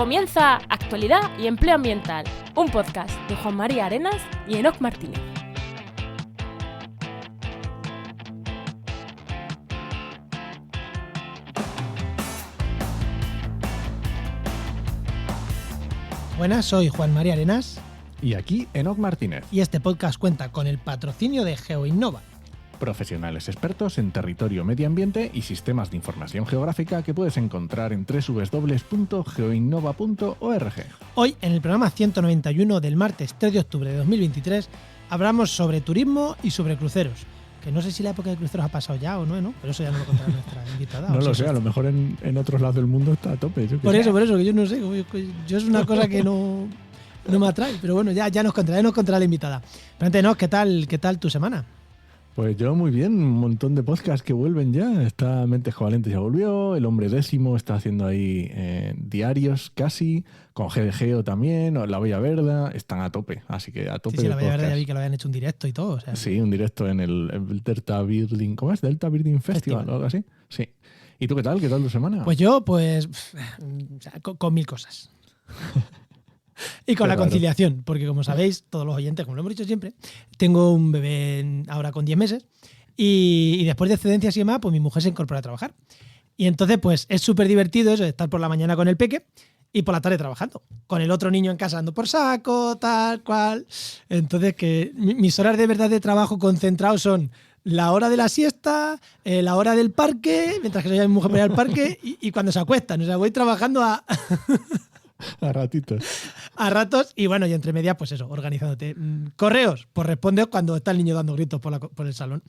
Comienza Actualidad y Empleo Ambiental, un podcast de Juan María Arenas y Enoc Martínez. Buenas, soy Juan María Arenas. Y aquí Enoc Martínez. Y este podcast cuenta con el patrocinio de GeoInnova. Profesionales expertos en territorio, medio ambiente y sistemas de información geográfica que puedes encontrar en www.geoinnova.org. Hoy, en el programa 191 del martes 3 de octubre de 2023, hablamos sobre turismo y sobre cruceros. Que no sé si la época de cruceros ha pasado ya o no, ¿no? Pero eso ya no lo contará nuestra invitada. No lo sé, a lo mejor en otros lados del mundo está a tope. Por eso, que yo no sé. Yo es una cosa que no me atrae. Pero bueno, ya nos contará la invitada. Pero antes, ¿no? ¿Qué tal tu semana? Pues yo muy bien, un montón de podcasts que vuelven ya. Está Mentes Covalentes ya volvió, El Hombre Décimo está haciendo ahí diarios casi, con GDGeo también, La Bella Verde, están a tope, así que a tope. Sí, La Bella Verde ya vi que lo habían hecho un directo y todo. O sea, sí, un directo en el Delta Birding, ¿cómo es? Delta Birding Festival o algo así. Sí. ¿Y tú qué tal? ¿Qué tal tu semana? Pues yo, con mil cosas. Y con la conciliación, porque como sabéis, todos los oyentes, como lo hemos dicho siempre, tengo un bebé ahora con 10 meses y después de excedencias y demás, pues mi mujer se incorpora a trabajar. Y entonces, pues es súper divertido eso de estar por la mañana con el peque y por la tarde trabajando, con el otro niño en casa dando por saco, tal cual. Entonces, que mis horas de verdad de trabajo concentrados son la hora de la siesta, la hora del parque, mientras que se lleva mi mujer para ir al parque y cuando se acuestan. O sea, voy trabajando a ratitos. A ratos y bueno, y entre medias, pues eso, organizándote. Correos, pues respondes cuando está el niño dando gritos por el salón.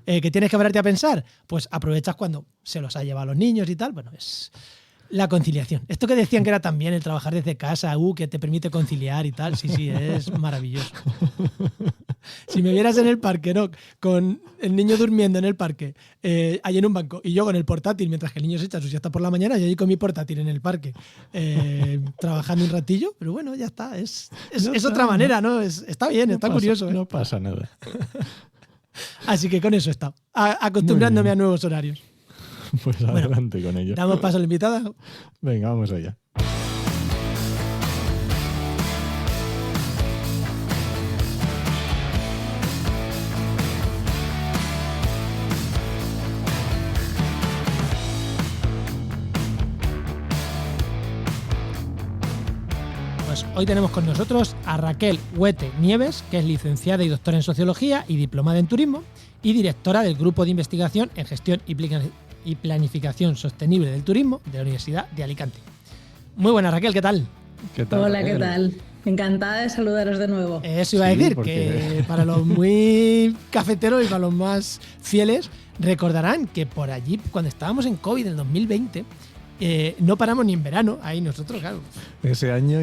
¿Que tienes que pararte a pensar? Pues aprovechas cuando se los ha llevado a los niños y tal. Bueno, es la conciliación. Esto que decían que era también el trabajar desde casa, que te permite conciliar y tal. Sí, es maravilloso. Si me vieras en el parque, ¿no? Con el niño durmiendo en el parque, ahí en un banco, y yo con el portátil, mientras que el niño se echa su siesta por la mañana, y allí con mi portátil en el parque, trabajando un ratillo, pero bueno, ya está. Es otra manera, ¿no? Está bien, está curioso. No pasa nada. Así que con eso he estado, acostumbrándome a nuevos horarios. Pues adelante con ello. ¿Damos paso a la invitada? Venga, vamos allá. Hoy tenemos con nosotros a Raquel Huete Nieves, que es licenciada y doctora en Sociología y diplomada en Turismo y directora del Grupo de Investigación en Gestión y Planificación Sostenible del Turismo de la Universidad de Alicante. Muy buena, Raquel, ¿qué tal? Hola, ¿qué tal? Encantada de saludaros de nuevo. Eso iba a decir, que para los muy cafeteros y para los más fieles recordarán que por allí, cuando estábamos en COVID en el 2020, no paramos ni en verano, ahí nosotros, claro. Ese año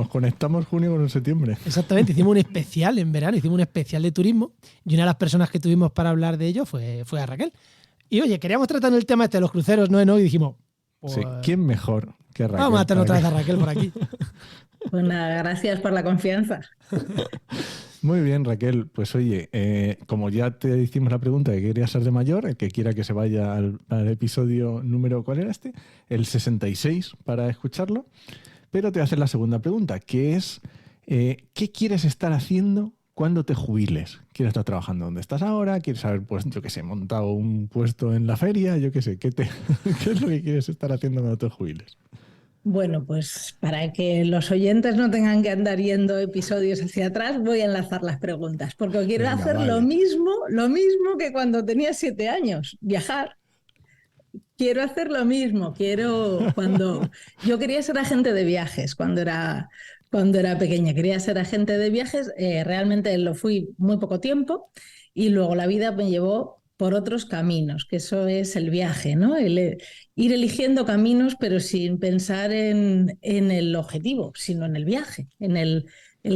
conectamos junio con septiembre. Exactamente, hicimos un especial en verano, hicimos un especial de turismo y una de las personas que tuvimos para hablar de ello fue a Raquel. Y oye, queríamos tratar el tema de los cruceros, ¿no? Y dijimos, pues, sí, ¿quién mejor que Raquel? Vamos a tener otra vez a Raquel por aquí. Pues nada, gracias por la confianza. Muy bien, Raquel. Pues oye, como ya te hicimos la pregunta de qué querías ser de mayor, el que quiera que se vaya al episodio número, ¿cuál era este? El 66 para escucharlo. Pero te voy a hacer la segunda pregunta, que es, ¿qué quieres estar haciendo cuando te jubiles? ¿Quieres estar trabajando donde estás ahora? ¿Quieres haber, pues, yo qué sé, montado un puesto en la feria? Yo qué sé, ¿qué es lo que quieres estar haciendo cuando te jubiles? Bueno, pues para que los oyentes no tengan que andar yendo episodios hacia atrás, voy a enlazar las preguntas, porque quiero hacer lo mismo que cuando tenía 7 años, viajar. Quiero hacer lo mismo, yo quería ser agente de viajes cuando era pequeña, quería ser agente de viajes, realmente lo fui muy poco tiempo y luego la vida me llevó por otros caminos, que eso es el viaje, ¿no? Ir eligiendo caminos, pero sin pensar en el objetivo, sino en el viaje, en el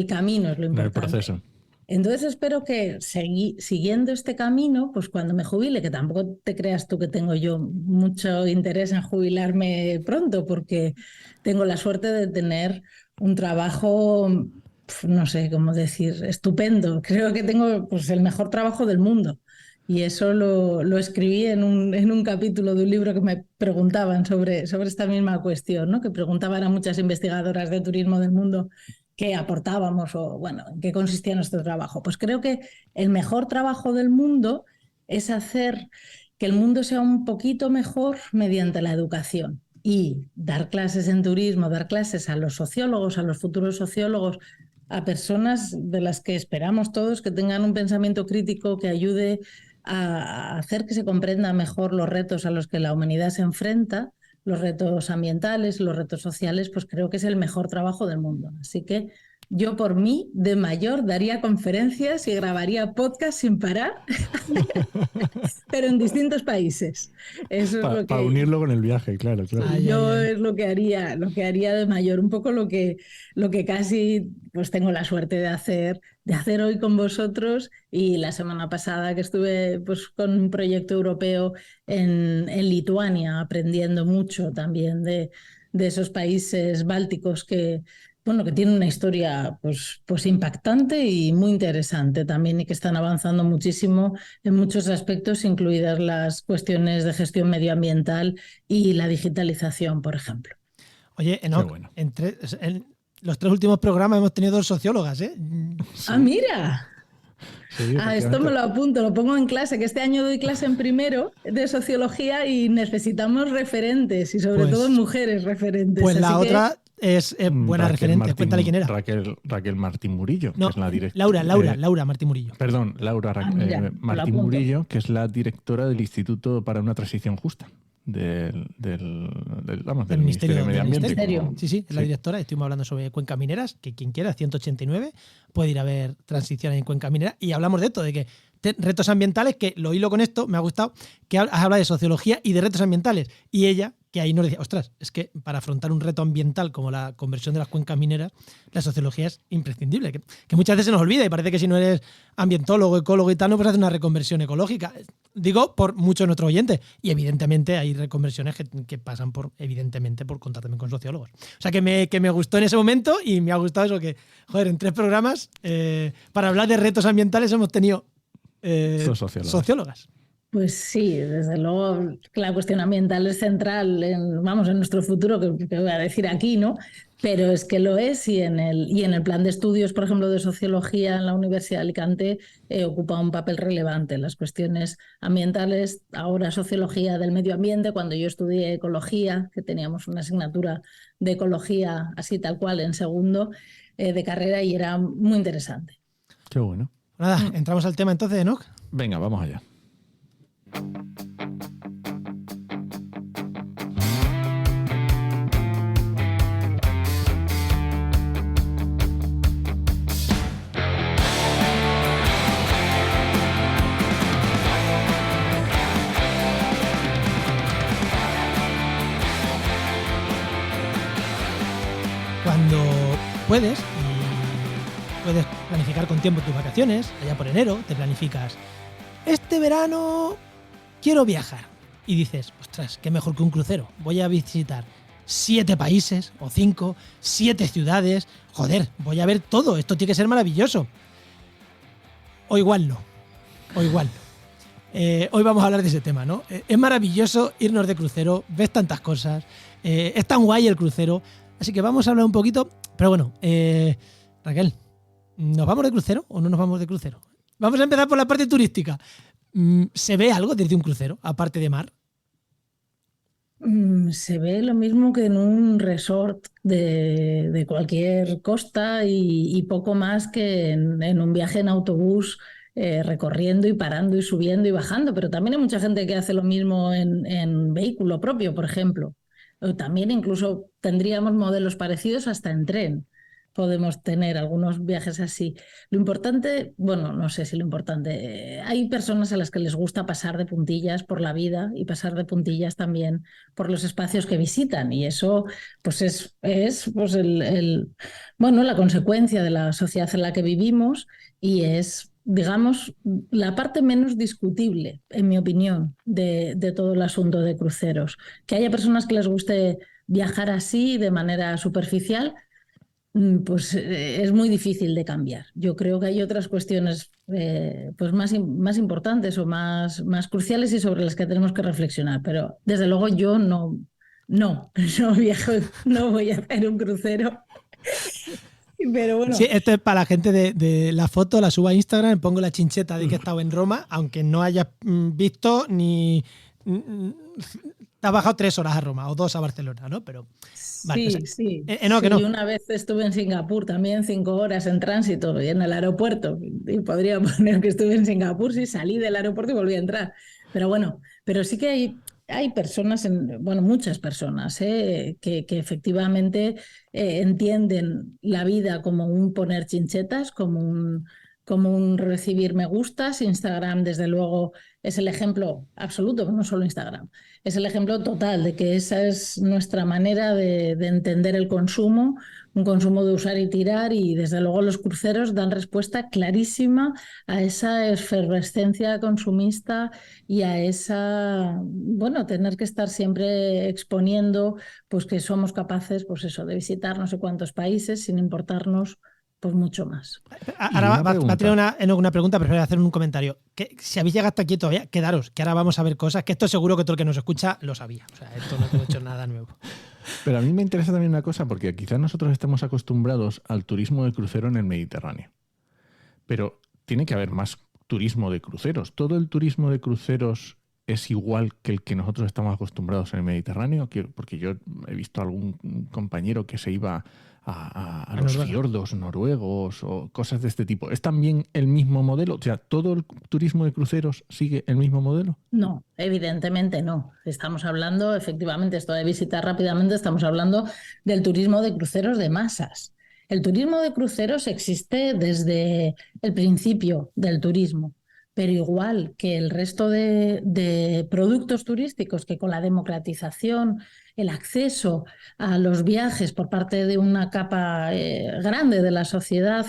camino es lo importante. En el proceso. Entonces espero que siguiendo este camino, pues cuando me jubile, que tampoco te creas tú que tengo yo mucho interés en jubilarme pronto, porque tengo la suerte de tener un trabajo, no sé cómo decir, estupendo. Creo que tengo, pues, el mejor trabajo del mundo. Y eso lo escribí en un capítulo de un libro que me preguntaban sobre esta misma cuestión, ¿no? Que preguntaban a muchas investigadoras de turismo del mundo qué aportábamos o, bueno, en qué consistía nuestro trabajo. Pues creo que el mejor trabajo del mundo es hacer que el mundo sea un poquito mejor mediante la educación. Y dar clases en turismo, dar clases a los sociólogos, a los futuros sociólogos, a personas de las que esperamos todos que tengan un pensamiento crítico que ayude a hacer que se comprendan mejor los retos a los que la humanidad se enfrenta, los retos ambientales, los retos sociales, pues creo que es el mejor trabajo del mundo. Así que yo por mí, de mayor, daría conferencias y grabaría podcasts sin parar, pero en distintos países. Eso es lo Para que unirlo con el viaje, claro. yo es lo que haría de mayor, un poco lo que casi pues tengo la suerte de hacer hoy con vosotros, y la semana pasada que estuve pues con un proyecto europeo en Lituania, aprendiendo mucho también de esos países bálticos que tienen una historia pues impactante y muy interesante también, y que están avanzando muchísimo en muchos aspectos, incluidas las cuestiones de gestión medioambiental y la digitalización, por ejemplo. Oye, Enoch, bueno. en los 3 últimos programas hemos tenido 2 sociólogas, ¿eh? Sí. ¡Ah, mira! Sí, Esto me lo apunto, lo pongo en clase, que este año doy clase en primero de sociología y necesitamos referentes, y sobre todo mujeres referentes. Pues la Así que otra es buena referente. Cuéntale quién era. Raquel Martín Murillo, No, que es la directora. Laura Martín Murillo. Perdón, mira, lo Martín apunto. Murillo, que es la directora del Instituto para una Transición Justa del Ministerio de Medio Ambiente. Ministerio. Sí, es la directora. Estuvimos hablando sobre cuencas mineras, que quien quiera, 189, puede ir a ver transiciones en cuenca minera. Y hablamos de esto, de que retos ambientales, que lo hilo con esto, me ha gustado, que has hablado de sociología y de retos ambientales. Y ella, que ahí nos decía, ostras, es que para afrontar un reto ambiental como la conversión de las cuencas mineras, la sociología es imprescindible. Que muchas veces se nos olvida y parece que si no eres ambientólogo, ecólogo y tal, no puedes hacer una reconversión ecológica. Digo, por muchos de nuestros oyentes. Y evidentemente hay reconversiones que pasan por contar también con sociólogos. O sea, que me gustó en ese momento, y me ha gustado eso que, joder, en 3 programas, para hablar de retos ambientales hemos tenido sociólogas. Pues sí, desde luego la cuestión ambiental es central en nuestro futuro, que voy a decir aquí, ¿no? Pero es que lo es, y en el plan de estudios, por ejemplo, de sociología en la Universidad de Alicante ocupa un papel relevante las cuestiones ambientales. Ahora sociología del medio ambiente, cuando yo estudié ecología, que teníamos una asignatura de ecología así tal cual en segundo de carrera, y era muy interesante. Qué bueno. Nada, entramos al tema entonces, Enoch. Venga, vamos allá. Cuando puedes planificar con tiempo tus vacaciones, allá por enero, te planificas, este verano quiero viajar. Y dices, ostras, qué mejor que un crucero. Voy a visitar 7 países o 5, 7 ciudades. Joder, voy a ver todo. Esto tiene que ser maravilloso. O igual no. Hoy vamos a hablar de ese tema, ¿no? Es maravilloso irnos de crucero, ves tantas cosas, es tan guay el crucero. Así que vamos a hablar un poquito. Pero bueno, Raquel, ¿nos vamos de crucero o no nos vamos de crucero? Vamos a empezar por la parte turística. ¿Se ve algo desde un crucero, aparte de mar? Se ve lo mismo que en un resort de cualquier costa, y poco más que en un viaje en autobús, recorriendo y parando y subiendo y bajando. Pero también hay mucha gente que hace lo mismo en vehículo propio, por ejemplo. O también incluso tendríamos modelos parecidos hasta en tren. Podemos tener algunos viajes así. Lo importante, no sé si lo importante, hay personas a las que les gusta pasar de puntillas por la vida y pasar de puntillas también por los espacios que visitan, y eso pues es pues la consecuencia de la sociedad en la que vivimos, y es, digamos, la parte menos discutible, en mi opinión, de todo el asunto de cruceros. Que haya personas que les guste viajar así de manera superficial, Pues es muy difícil de cambiar. Yo creo que hay otras cuestiones pues más importantes o más cruciales y sobre las que tenemos que reflexionar, pero desde luego yo no viajo, no voy a hacer un crucero. Pero bueno. Sí, esto es para la gente de la foto, la subo a Instagram, pongo la chincheta de que he estado en Roma, aunque no hayas visto ni... Te has bajado 3 horas a Roma o 2 a Barcelona, ¿no? Pero vale, Sí. No, que no. Y una vez estuve en Singapur también 5 horas en tránsito y en el aeropuerto. Y podría poner que estuve en Singapur, sí, salí del aeropuerto y volví a entrar. Pero bueno, pero sí que hay personas, muchas personas, que efectivamente entienden la vida como un poner chinchetas, como un recibir me gustas. Instagram, desde luego, es el ejemplo absoluto, pero no solo Instagram. Es el ejemplo total de que esa es nuestra manera de entender el consumo, un consumo de usar y tirar, y desde luego los cruceros dan respuesta clarísima a esa efervescencia consumista y a esa, tener que estar siempre exponiendo pues que somos capaces, pues eso, de visitar no sé cuántos países sin importarnos pues mucho más. Ahora va a tener una pregunta, pero prefiero hacer un comentario. Que si habéis llegado hasta aquí todavía, quedaros, que ahora vamos a ver cosas, que esto seguro que todo el que nos escucha lo sabía. O sea, esto no hemos hecho nada nuevo. Pero a mí me interesa también una cosa, porque quizás nosotros estemos acostumbrados al turismo de crucero en el Mediterráneo. Pero tiene que haber más turismo de cruceros. ¿Todo el turismo de cruceros es igual que el que nosotros estamos acostumbrados en el Mediterráneo? Porque yo he visto a algún compañero que se iba a los fiordos noruegos o cosas de este tipo. ¿Es también el mismo modelo? O sea, ¿todo el turismo de cruceros sigue el mismo modelo? No, evidentemente no. Estamos hablando, efectivamente, esto de visitar rápidamente, estamos hablando del turismo de cruceros de masas. El turismo de cruceros existe desde el principio del turismo, pero igual que el resto de productos turísticos, que con la democratización, el acceso a los viajes por parte de una capa grande de la sociedad,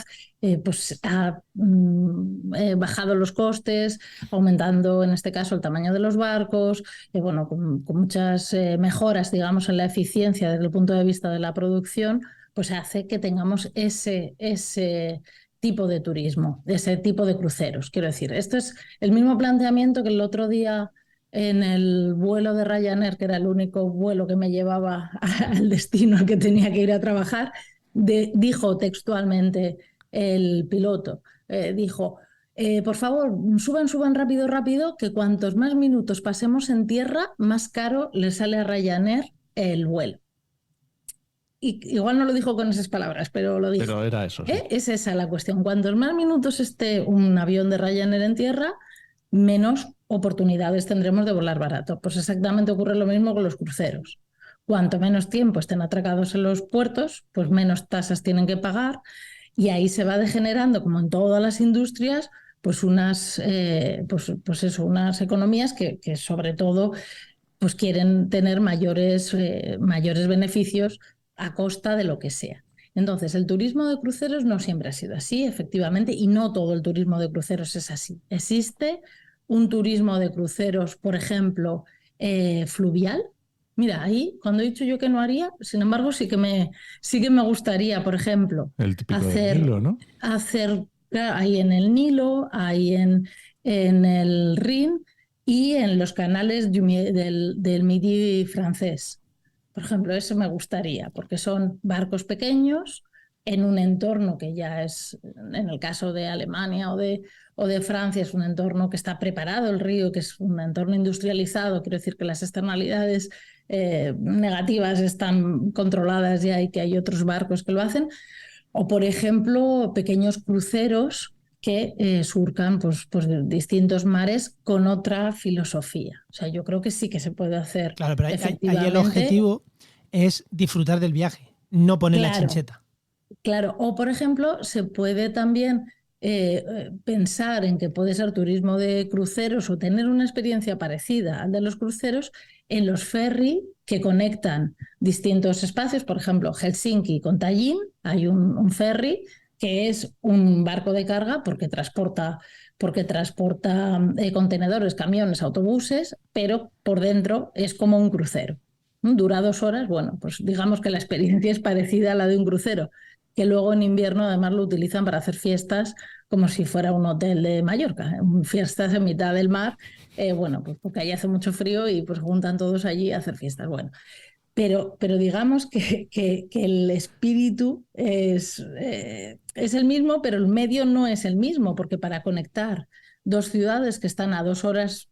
pues ha bajado los costes, aumentando en este caso el tamaño de los barcos, con muchas mejoras, digamos, en la eficiencia desde el punto de vista de la producción, pues hace que tengamos ese tipo de turismo, ese tipo de cruceros. Quiero decir, esto es el mismo planteamiento que el otro día en el vuelo de Ryanair, que era el único vuelo que me llevaba al destino al que tenía que ir a trabajar, dijo textualmente el piloto, dijo, por favor, suban rápido, que cuantos más minutos pasemos en tierra, más caro le sale a Ryanair el vuelo. Y igual no lo dijo con esas palabras, pero lo dijo. Pero era eso. Sí. Es esa la cuestión. Cuantos más minutos esté un avión de Ryanair en tierra, menos oportunidades tendremos de volar barato. Pues exactamente ocurre lo mismo con los cruceros. Cuanto menos tiempo estén atracados en los puertos, pues menos tasas tienen que pagar, y ahí se va degenerando, como en todas las industrias, pues unas economías que sobre todo pues quieren tener mayores beneficios a costa de lo que sea. Entonces, el turismo de cruceros no siempre ha sido así, efectivamente, y no todo el turismo de cruceros es así. Existe un turismo de cruceros, por ejemplo, fluvial. Mira, ahí, cuando he dicho yo que no haría, sin embargo, sí que me gustaría, por ejemplo, el típico del Nilo, ¿no? Ahí en el Nilo, ahí en el Rin y en los canales del Midi francés. Por ejemplo, eso me gustaría, porque son barcos pequeños en un entorno que ya es, en el caso de Alemania o de Francia, es un entorno que está preparado, el río, que es un entorno industrializado. Quiero decir que las externalidades negativas están controladas ya y que hay otros barcos que lo hacen. O, por ejemplo, pequeños cruceros que surcan pues distintos mares con otra filosofía. O sea, yo creo que sí que se puede hacer. Claro, pero ahí el objetivo es disfrutar del viaje, no poner la chincheta. Claro, o por ejemplo, se puede también pensar en que puede ser turismo de cruceros o tener una experiencia parecida al de los cruceros en los ferry que conectan distintos espacios. Por ejemplo, Helsinki con Tallinn hay un ferry que es un barco de carga porque transporta contenedores, camiones, autobuses, pero por dentro es como un crucero. Dura 2 horas, bueno, pues digamos que la experiencia es parecida a la de un crucero. que luego en invierno además lo utilizan para hacer fiestas como si fuera un hotel de Mallorca, fiestas en mitad del mar, bueno, pues porque ahí hace mucho frío y pues juntan todos allí a hacer fiestas. Bueno, pero digamos que el espíritu es el mismo, pero el medio no es el mismo, porque para conectar dos ciudades que están a 2 horas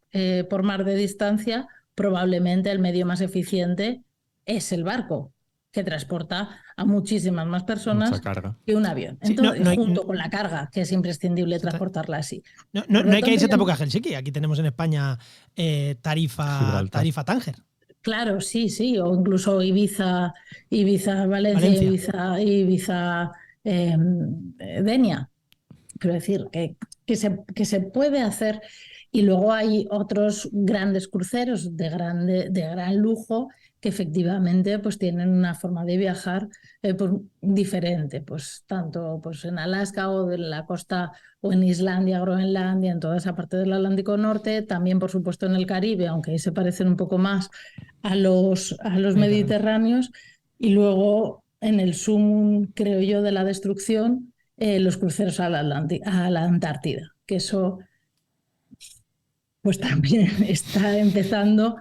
por mar de distancia, probablemente el medio más eficiente es el barco, que transporta a muchísimas más personas Mucha carga. que un avión. Sí, Entonces, no hay- junto con la carga, que es imprescindible transportarla así. No Por lo hay que irse tanto, tampoco a Helsinki. Aquí tenemos en España Gibraltar. tarifa Tánger. claro, sí, o incluso Ibiza, Valencia, Valencia. Ibiza, Denia. Quiero decir, que se puede hacer. Y luego hay otros grandes cruceros de gran lujo que efectivamente pues, tienen una forma de viajar pues, diferente, pues tanto pues, en Alaska o de la costa o en Islandia, Groenlandia, en toda esa parte del Atlántico Norte, también por supuesto en el Caribe, aunque ahí se parecen un poco más a los mediterráneos, y luego en el sumum, creo yo, de la destrucción, los cruceros a la Antártida, que eso pues también está empezando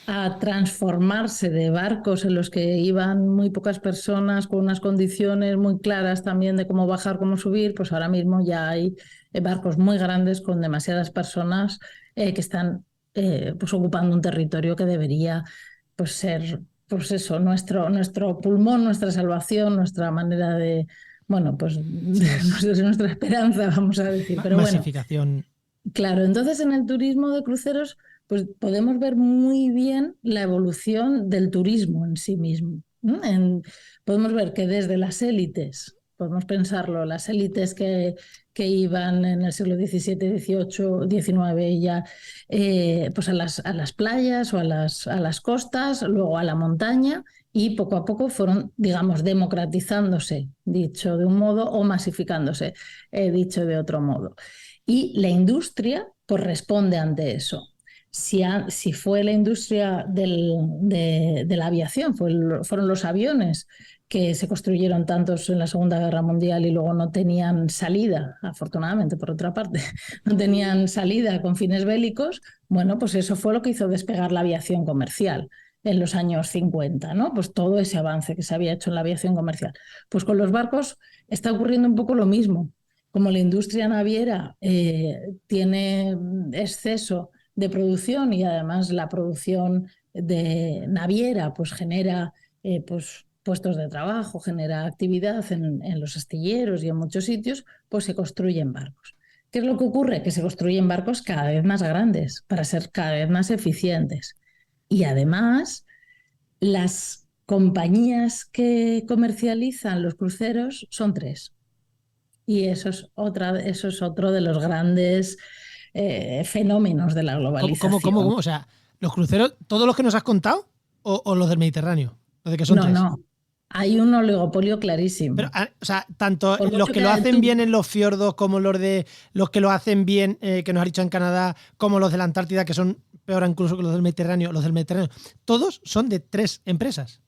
a transformarse de barcos en los que iban muy pocas personas con unas condiciones muy claras también de cómo bajar, cómo subir, pues ahora mismo ya hay barcos muy grandes con demasiadas personas que están pues ocupando un territorio que debería pues ser pues eso, nuestro pulmón, nuestra salvación, nuestra manera de, bueno, pues nuestra esperanza, vamos a decir. Pero bueno, Masificación. claro, entonces en el turismo de cruceros pues podemos ver muy bien la evolución del turismo en sí mismo. Podemos ver que desde las élites, podemos pensarlo, las élites que iban en el siglo XVII, XVIII, XIX ya pues a las playas o a las costas, luego a la montaña, y poco a poco fueron, digamos, democratizándose, dicho de un modo, o masificándose, dicho de otro modo. Y la industria pues, responde ante eso. Si fue la industria de la aviación, fueron los aviones que se construyeron tantos en la Segunda Guerra Mundial y luego no tenían salida, afortunadamente por otra parte, no tenían salida con fines bélicos, bueno, pues eso fue lo que hizo despegar la aviación comercial en los años 50, ¿no? Pues todo ese avance que se había hecho en la aviación comercial. Pues con los barcos está ocurriendo un poco lo mismo. Como la industria naviera tiene exceso de producción y además la producción de naviera pues genera pues, puestos de trabajo, genera actividad en los astilleros y en muchos sitios, pues se construyen barcos. ¿Qué es lo que ocurre? Que se construyen barcos cada vez más grandes para ser cada vez más eficientes. Y además, las compañías que comercializan los cruceros son 3. Y eso es otro de los grandes fenómenos de la globalización. ¿Cómo? O sea, ¿los cruceros, todos los que nos has contado o los del Mediterráneo? Los de que son 3. No. Hay un oligopolio clarísimo. Pero, o sea, tanto Por los mucho que lo hacen tú- bien en los fiordos como los que lo hacen bien, que nos has dicho en Canadá, como los de la Antártida, que son peor incluso que los del Mediterráneo, todos son de 3 empresas.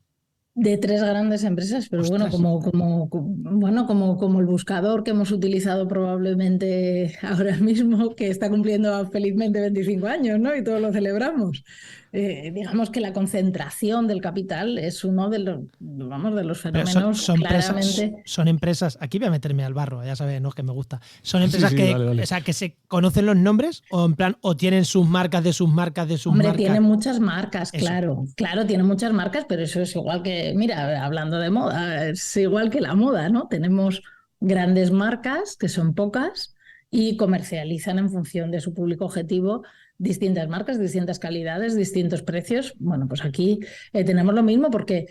De 3 grandes empresas, pero Ostras. bueno, como el buscador que hemos utilizado probablemente ahora mismo, que está cumpliendo felizmente 25 años, ¿no? Y todos lo celebramos. Digamos que la concentración del capital es uno de los Pero fenómenos claramente. son empresas, aquí voy a meterme al barro, ya sabes, ¿no? Que me gusta. Son empresas Sí, vale. O sea, que se conocen los nombres o en plan, o tienen sus marcas de sus marcas de sus Hombre, marcas. tiene muchas marcas, Eso. claro, tiene muchas marcas, pero eso es igual que, mira, hablando de moda, es igual que la moda, ¿no? Tenemos grandes marcas, que son pocas, y comercializan en función de su público objetivo distintas marcas, distintas calidades, distintos precios. Bueno, pues aquí tenemos lo mismo porque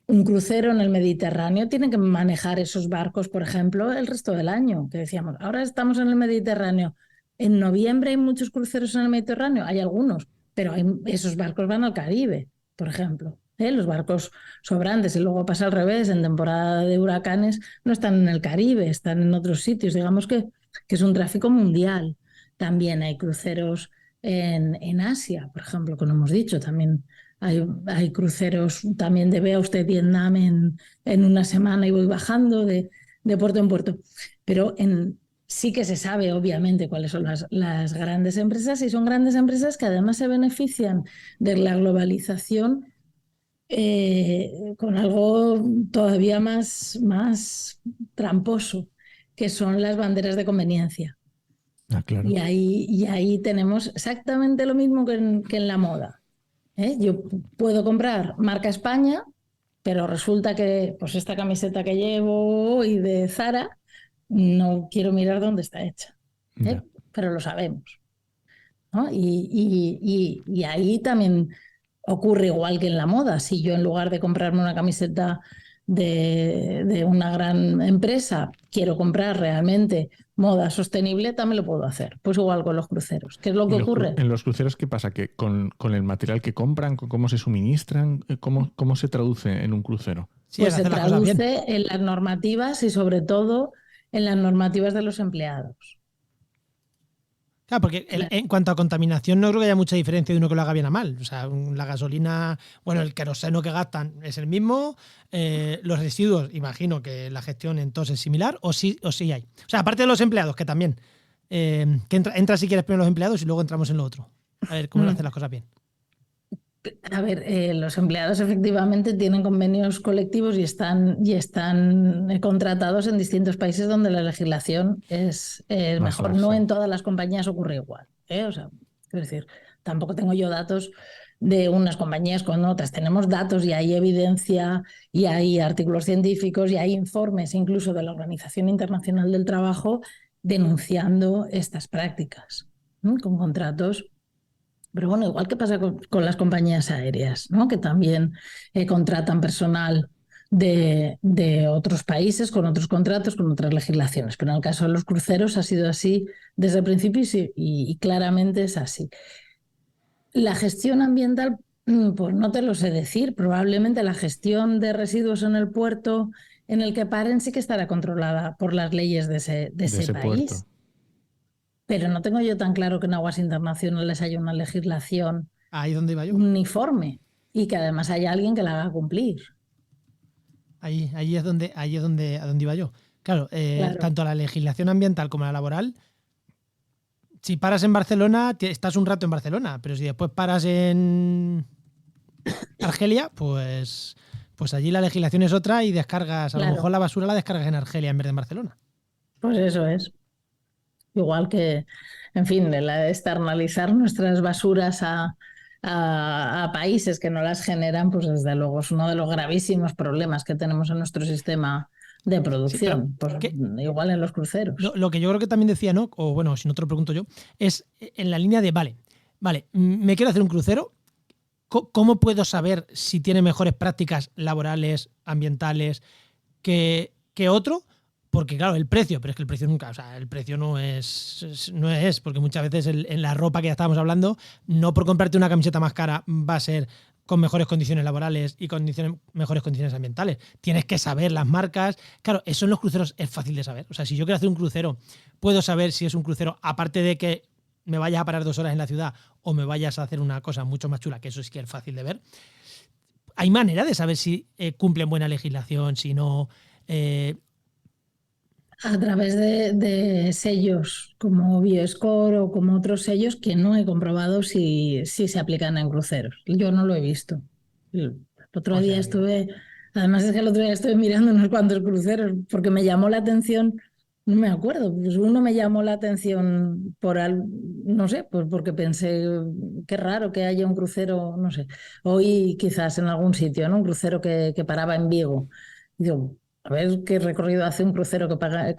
un crucero en el Mediterráneo tiene que manejar esos barcos, por ejemplo, el resto del año, que decíamos, ahora estamos en el Mediterráneo. En noviembre hay muchos cruceros en el Mediterráneo, hay algunos, pero esos barcos van al Caribe, por ejemplo. Los barcos sobrantes, y luego pasa al revés, en temporada de huracanes no están en el Caribe, están en otros sitios. Digamos que es un tráfico mundial. También hay cruceros en Asia, por ejemplo, como hemos dicho, también hay cruceros también de vea usted Vietnam en una semana y voy bajando, de de puerto en puerto. Pero sí que se sabe, obviamente, cuáles son las grandes empresas, y son grandes empresas que además se benefician de la globalización con algo todavía más tramposo, que son las banderas de conveniencia. Claro. Y ahí tenemos exactamente lo mismo que en la moda. Yo puedo comprar marca España, pero resulta que pues esta camiseta que llevo hoy de Zara, no quiero mirar dónde está hecha, pero lo sabemos, ¿no? Y ahí también ocurre igual que en la moda. Si yo, en lugar de comprarme una camiseta de una gran empresa, quiero comprar realmente moda sostenible, también lo puedo hacer. Pues igual con los cruceros. ¿Qué es lo que ocurre? En los cruceros, ¿qué pasa? Que con el material que compran, con cómo se suministran, ¿cómo se traduce en un crucero? Sí, Pues es se hacer las cosas bien. traduce en las normativas y sobre todo en las normativas de los empleados. Claro, porque en cuanto a contaminación no creo que haya mucha diferencia de uno que lo haga bien a mal. O sea, la gasolina, bueno, el queroseno que gastan es el mismo, los residuos, imagino que la gestión entonces es similar, o sí hay. O sea, aparte de los empleados, que también, que entra si quieres primero los empleados y luego entramos en lo otro. A ver cómo hacen las cosas bien. A ver, los empleados efectivamente tienen convenios colectivos y están contratados en distintos países donde la legislación es mejor. laxa. No en todas las compañías ocurre igual. O sea, es decir, tampoco tengo yo datos de unas compañías con otras. Tenemos datos y hay evidencia y hay artículos científicos y hay informes incluso de la Organización Internacional del Trabajo denunciando estas prácticas, ¿no? Con contratos. Pero bueno, igual que pasa con las compañías aéreas, ¿no? Que también contratan personal de otros países con otros contratos, con otras legislaciones. Pero en el caso de los cruceros ha sido así desde el principio y claramente es así. La gestión ambiental, pues no te lo sé decir. Probablemente la gestión de residuos en el puerto en el que paren sí que estará controlada por las leyes de ese país. Puerto. Pero no tengo yo tan claro que en aguas internacionales haya una legislación Ahí es donde iba yo. uniforme y que además haya alguien que la haga cumplir. Ahí es donde a donde iba yo. Claro, Claro. Tanto la legislación ambiental como la laboral, si paras en Barcelona, estás un rato en Barcelona, pero si después paras en Argelia, pues allí la legislación es otra y descargas, a lo mejor la basura la descargas en Argelia en vez de en Barcelona. Pues eso es. Igual que, en fin, externalizar nuestras basuras a países que no las generan, pues desde luego es uno de los gravísimos problemas que tenemos en nuestro sistema de producción. Sí, pues igual en los cruceros. Lo que yo creo que también decía, ¿no? O bueno, si no te lo pregunto yo, es en la línea de, vale, me quiero hacer un crucero, ¿cómo puedo saber si tiene mejores prácticas laborales, ambientales que otro? Porque claro, el precio, pero es que el precio nunca, o sea, el precio no es, porque muchas veces en la ropa que ya estábamos hablando, no por comprarte una camiseta más cara va a ser con mejores condiciones laborales y mejores condiciones ambientales. Tienes que saber las marcas. Claro, eso en los cruceros es fácil de saber. O sea, si yo quiero hacer un crucero, puedo saber si es un crucero, aparte de que me vayas a parar 2 horas en la ciudad o me vayas a hacer una cosa mucho más chula, que eso sí que es fácil de ver. ¿Hay manera de saber si cumplen buena legislación, si no? A través de sellos como Bioscore o como otros sellos que no he comprobado si se aplican en cruceros. Yo no lo he visto. El otro día además es que el otro día estuve mirando unos cuantos cruceros porque me llamó la atención, no me acuerdo, pues uno me llamó la atención no sé, pues porque pensé, qué raro que haya un crucero, no sé, hoy quizás en algún sitio, ¿no? Un crucero que paraba en Vigo. Y digo, a ver qué recorrido hace un crucero que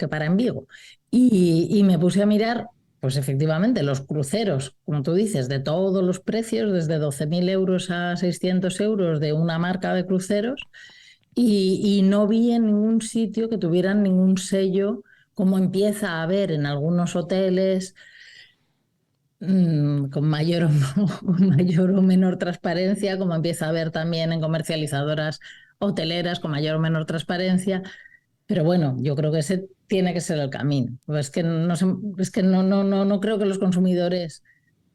para en Vigo. Y me puse a mirar, pues efectivamente, los cruceros, como tú dices, de todos los precios, desde 12.000 euros a 600 euros de una marca de cruceros, y no vi en ningún sitio que tuvieran ningún sello, como empieza a haber en algunos hoteles, con mayor o menor transparencia, como empieza a haber también en comercializadoras hoteleras con mayor o menor transparencia. Pero bueno, yo creo que ese tiene que ser el camino. Es que no creo que los consumidores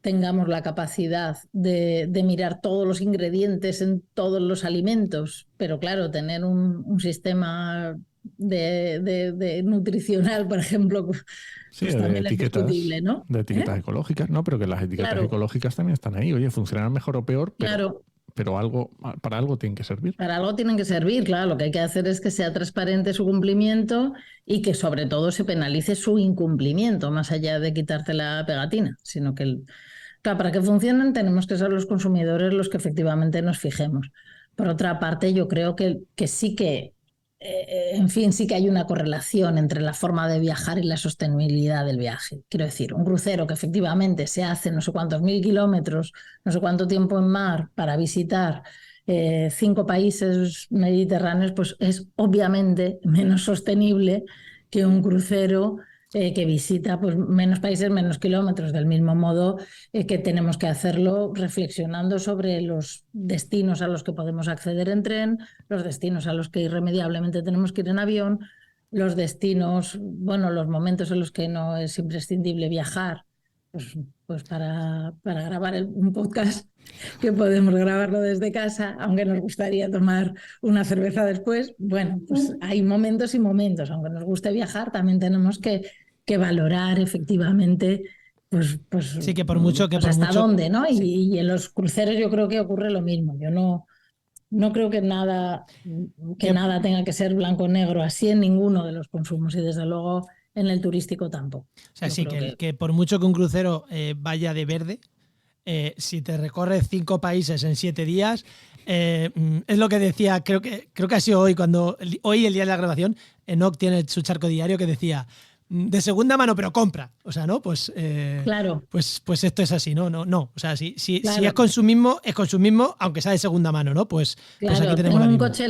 tengamos la capacidad de mirar todos los ingredientes en todos los alimentos, pero claro, tener un sistema de nutricional, por ejemplo, pues Sí, de también es etiquetas, discutible, ¿no? de etiquetas ecológicas, no, pero que las etiquetas Claro, ecológicas también están ahí. Oye, funcionarán mejor o peor, claro. pero para algo tienen que servir. Para algo tienen que servir, claro. Lo que hay que hacer es que sea transparente su cumplimiento y que sobre todo se penalice su incumplimiento, más allá de quitarte la pegatina, sino que, claro, para que funcionen tenemos que ser los consumidores los que efectivamente nos fijemos. Por otra parte, yo creo que sí que, en fin, sí que hay una correlación entre la forma de viajar y la sostenibilidad del viaje. Quiero decir, un crucero que efectivamente se hace no sé cuántos mil kilómetros, no sé cuánto tiempo en mar para visitar 5 países mediterráneos, pues es obviamente menos sostenible que un crucero que visita pues, menos países, menos kilómetros, del mismo modo que tenemos que hacerlo reflexionando sobre los destinos a los que podemos acceder en tren, los destinos a los que irremediablemente tenemos que ir en avión, los destinos, bueno, los momentos en los que no es imprescindible viajar, pues para grabar un podcast que podemos grabarlo desde casa, aunque nos gustaría tomar una cerveza después. Bueno, pues hay momentos y momentos. Aunque nos guste viajar, también tenemos que valorar efectivamente Sí, que por mucho pues hasta dónde, ¿no? Sí. Y en los cruceros yo creo que ocurre lo mismo. Yo no creo que nada tenga que ser blanco-negro así en ninguno de los consumos y desde luego en el turístico tampoco. O sea, Yo sí, creo que por mucho que un crucero vaya de verde, si te recorres 5 países en 7 días, es lo que decía, creo que ha sido hoy el día de la grabación, Enoch tiene su charco diario que decía, de segunda mano, pero compra. O sea, ¿no? Pues, Claro. pues esto es así, ¿no? No. O sea, si Claro. es consumismo, aunque sea de segunda mano, ¿no? Pues Claro, aquí tenemos tengo la un misma. coche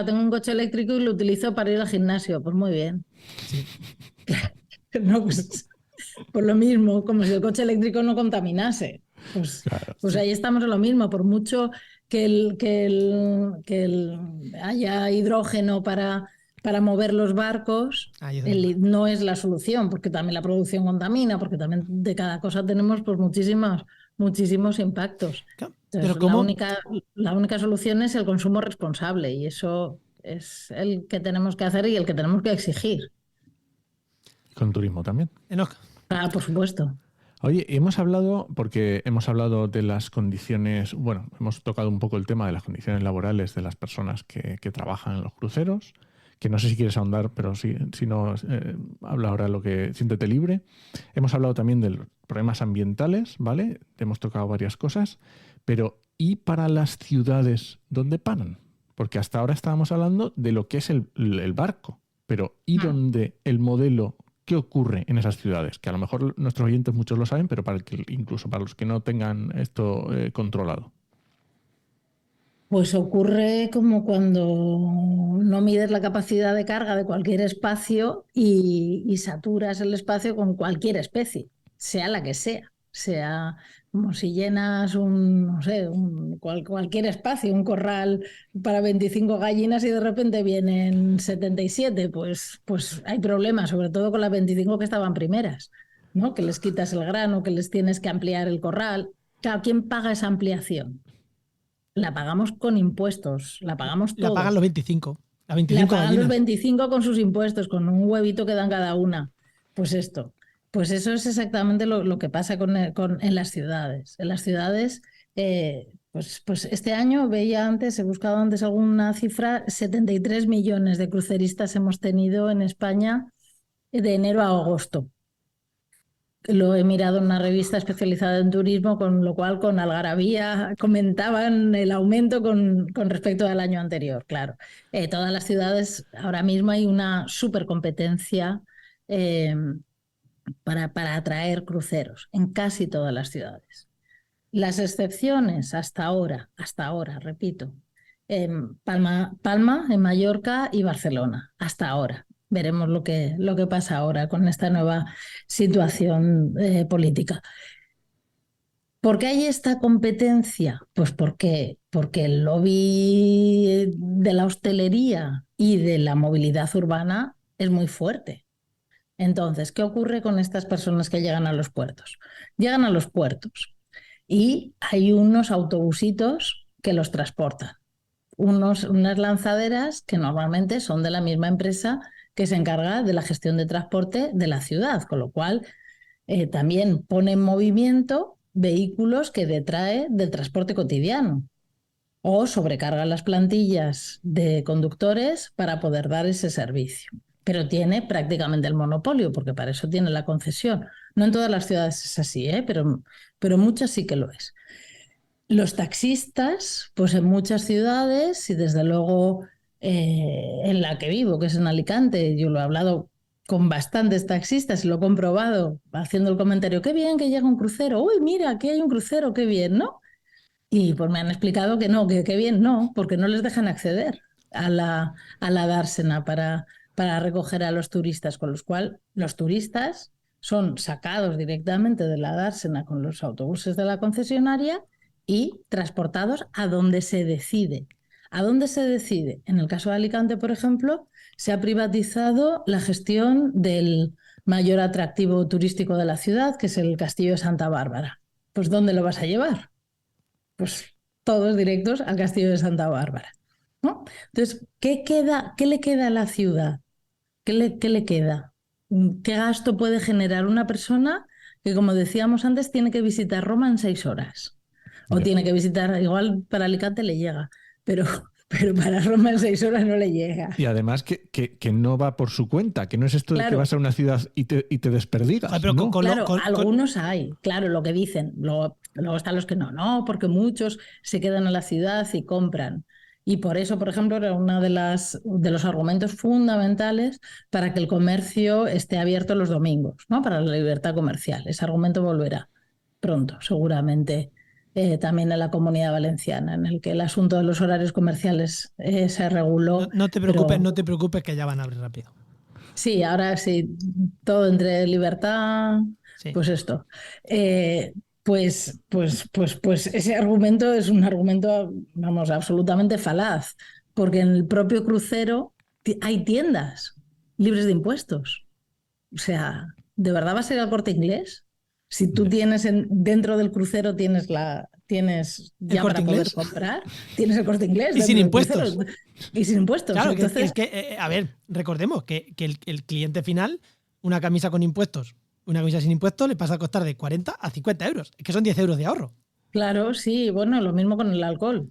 tengo un coche eléctrico y lo utilizo para ir al gimnasio. Pues muy bien. Sí. No, pues lo mismo, como si el coche eléctrico no contaminase. Claro. Pues ahí estamos en lo mismo, por mucho que haya hidrógeno para mover los barcos, Ahí es donde va. no es la solución, porque también la producción contamina, porque también de cada cosa tenemos pues muchísimos impactos. Claro, Entonces, pero ¿cómo? la única solución es el consumo responsable y eso es el que tenemos que hacer y el que tenemos que exigir. Con turismo también. Enoch. Ah, por supuesto. Oye, porque hemos hablado de las condiciones, bueno, hemos tocado un poco el tema de las condiciones laborales de las personas que trabajan en los cruceros, que no sé si quieres ahondar, pero si no, habla ahora lo que siéntete libre. Hemos hablado también de los problemas ambientales, ¿vale? Hemos tocado varias cosas, pero ¿y para las ciudades dónde paran? Porque hasta ahora estábamos hablando de lo que es el barco, pero ¿y dónde el modelo? ¿Qué ocurre en esas ciudades? Que a lo mejor nuestros oyentes muchos lo saben, pero incluso para los que no tengan esto controlado. Pues ocurre como cuando no mides la capacidad de carga de cualquier espacio y saturas el espacio con cualquier especie, sea la que sea como si llenas no sé, cualquier espacio, un corral para 25 gallinas y de repente vienen 77, pues hay problemas, sobre todo con las 25 que estaban primeras, ¿no? Que les quitas el grano, que les tienes que ampliar el corral. Claro, ¿quién paga esa ampliación? La pagamos con impuestos, la pagamos La todos. pagan los 25. Las La 25 pagan gallinas. los 25 con sus impuestos, con un huevito que dan cada una. Pues esto. Pues eso es exactamente lo que pasa en las ciudades. En las ciudades, pues este año he buscado antes alguna cifra, 73 millones de cruceristas hemos tenido en España de enero a agosto. Lo he mirado en una revista especializada en turismo, con lo cual con algarabía comentaban el aumento con respecto al año anterior. Claro, todas las ciudades, ahora mismo hay una supercompetencia para atraer cruceros en casi todas las ciudades. Las excepciones hasta ahora, repito, Palma, en Mallorca y Barcelona, hasta ahora. Veremos lo que pasa ahora con esta nueva situación política. ¿Por qué hay esta competencia? Pues porque el lobby de la hostelería y de la movilidad urbana es muy fuerte. Entonces, ¿qué ocurre con estas personas que llegan a los puertos? Llegan a los puertos y hay unos autobusitos que los transportan. unas lanzaderas que normalmente son de la misma empresa que se encarga de la gestión de transporte de la ciudad, con lo cual también pone en movimiento vehículos que detrae del transporte cotidiano o sobrecarga las plantillas de conductores para poder dar ese servicio. Pero tiene prácticamente el monopolio, porque para eso tiene la concesión. No en todas las ciudades es así, pero muchas sí que lo es. Los taxistas, pues en muchas ciudades, y desde luego en la que vivo, que es en Alicante, yo lo he hablado con bastantes taxistas y lo he comprobado haciendo el comentario, qué bien que llega un crucero, uy, mira, aquí hay un crucero, qué bien, ¿no? Y pues me han explicado que no, que qué bien no, porque no les dejan acceder a la dársena para recoger a los turistas, con los cuales los turistas son sacados directamente de la dársena con los autobuses de la concesionaria y transportados a donde se decide. ¿A dónde se decide? En el caso de Alicante, por ejemplo, se ha privatizado la gestión del mayor atractivo turístico de la ciudad, que es el Castillo de Santa Bárbara. Pues ¿dónde lo vas a llevar? Pues todos directos al Castillo de Santa Bárbara, ¿no? Entonces, ¿qué le queda a la ciudad? ¿Qué le queda? ¿Qué gasto puede generar una persona que, como decíamos antes, tiene que visitar Roma en 6 horas? O tiene que visitar, igual para Alicante le llega, pero para Roma en 6 horas no le llega. Y además que no va por su cuenta, que no es esto de que vas a una ciudad y te desperdigas. Pero ¿no? Algunos hay, claro, lo que dicen. Luego están los que no, porque muchos se quedan en la ciudad y compran. Y por eso, por ejemplo, era uno de los argumentos fundamentales para que el comercio esté abierto los domingos, ¿no? Para la libertad comercial. Ese argumento volverá pronto, seguramente. También en la Comunidad Valenciana, en el que el asunto de los horarios comerciales se reguló. No te preocupes que ya van a abrir rápido. Sí, ahora sí, todo entre libertad, sí. Pues esto. Pues ese argumento es un argumento, vamos, absolutamente falaz, porque en el propio crucero hay tiendas libres de impuestos. O sea, ¿de verdad va a ser el Corte Inglés? Si tú tienes dentro del crucero tienes ya para poder comprar, tienes el Corte Inglés. Y sin impuestos. Y sin impuestos. Claro, entonces... a ver, recordemos que el cliente final, una camisa con impuestos, una camisa sin impuestos, le pasa a costar de 40 a 50 euros. Es que son 10 euros de ahorro. Claro, sí. Bueno, lo mismo con el alcohol,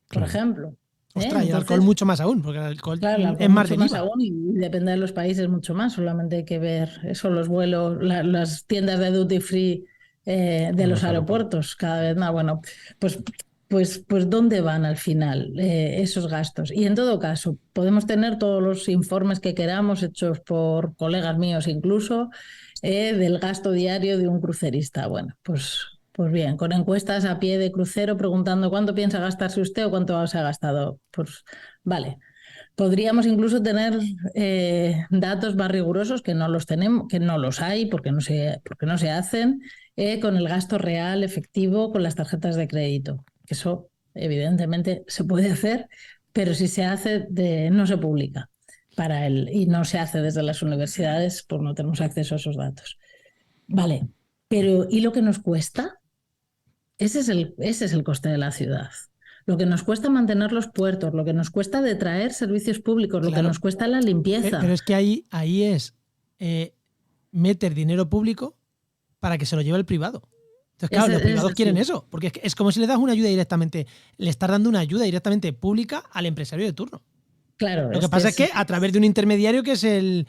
por ejemplo. Ostras, y el alcohol mucho más aún, porque el alcohol es más mucho más aún y depende de los países mucho más. Solamente hay que ver eso, los vuelos, las tiendas de duty free de los aeropuertos, cada vez más. Bueno, pues ¿dónde van al final esos gastos? Y en todo caso, podemos tener todos los informes que queramos, hechos por colegas míos incluso, del gasto diario de un crucerista. Bueno, pues bien, con encuestas a pie de crucero preguntando cuánto piensa gastarse usted o cuánto se ha gastado. Pues vale. Podríamos incluso tener datos más rigurosos que no los tenemos, que no los hay porque no se hacen, con el gasto real, efectivo, con las tarjetas de crédito. Eso evidentemente se puede hacer, pero si se hace no se publica y no se hace desde las universidades, pues no tenemos acceso a esos datos. Vale, pero ¿y lo que nos cuesta? Ese es el coste de la ciudad. Lo que nos cuesta mantener los puertos, lo que nos cuesta detraer servicios públicos, lo que nos cuesta la limpieza. Pero es que ahí es meter dinero público para que se lo lleve el privado. Entonces, claro, los privados quieren eso, porque es como si le das una ayuda directamente, le estás dando una ayuda directamente pública al empresario de turno. Claro, lo que pasa es que a través de un intermediario que es el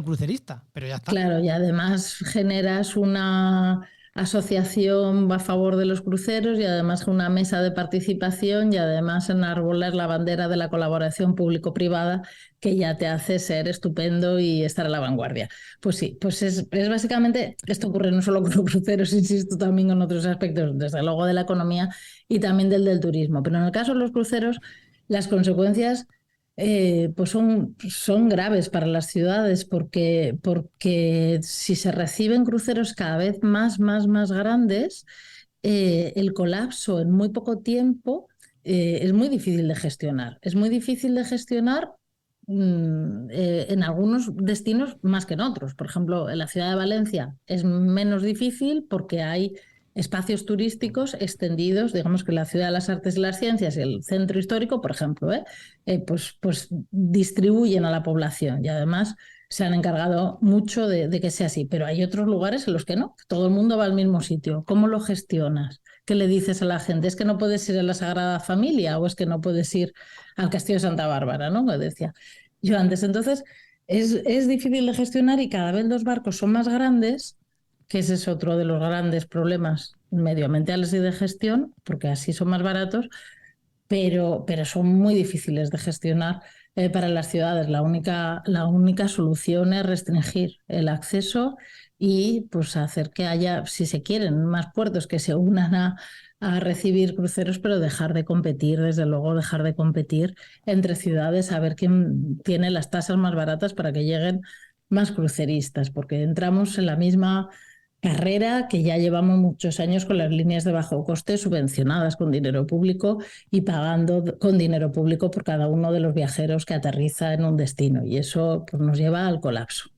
crucerista, pero ya está. Claro, y además generas una asociación a favor de los cruceros y además una mesa de participación y además enarbolar la bandera de la colaboración público-privada que ya te hace ser estupendo y estar a la vanguardia. Pues sí, pues es básicamente, esto ocurre no solo con los cruceros, insisto, también con otros aspectos, desde luego de la economía y también del turismo. Pero en el caso de los cruceros, las consecuencias pues son graves para las ciudades porque si se reciben cruceros cada vez más grandes, el colapso en muy poco tiempo es muy difícil de gestionar. Es muy difícil de gestionar en algunos destinos más que en otros. Por ejemplo, en la ciudad de Valencia es menos difícil porque hay espacios turísticos extendidos, digamos que la Ciudad de las Artes y las Ciencias y el centro histórico, por ejemplo, pues distribuyen a la población y además se han encargado mucho de que sea así, pero hay otros lugares en los que no, todo el mundo va al mismo sitio. ¿Cómo lo gestionas? ¿Qué le dices a la gente? ¿Es que no puedes ir a la Sagrada Familia o es que no puedes ir al Castillo de Santa Bárbara, ¿no? Que decía yo antes. Entonces, es difícil de gestionar y cada vez los barcos son más grandes, que ese es otro de los grandes problemas medioambientales y de gestión, porque así son más baratos, pero son muy difíciles de gestionar para las ciudades. La única solución es restringir el acceso y pues hacer que haya, si se quieren, más puertos que se unan a recibir cruceros, pero dejar de competir, desde luego dejar de competir entre ciudades, a ver quién tiene las tasas más baratas para que lleguen más cruceristas, porque entramos en la misma carrera que ya llevamos muchos años con las líneas de bajo coste subvencionadas con dinero público y pagando con dinero público por cada uno de los viajeros que aterriza en un destino, y eso pues, nos lleva al colapso.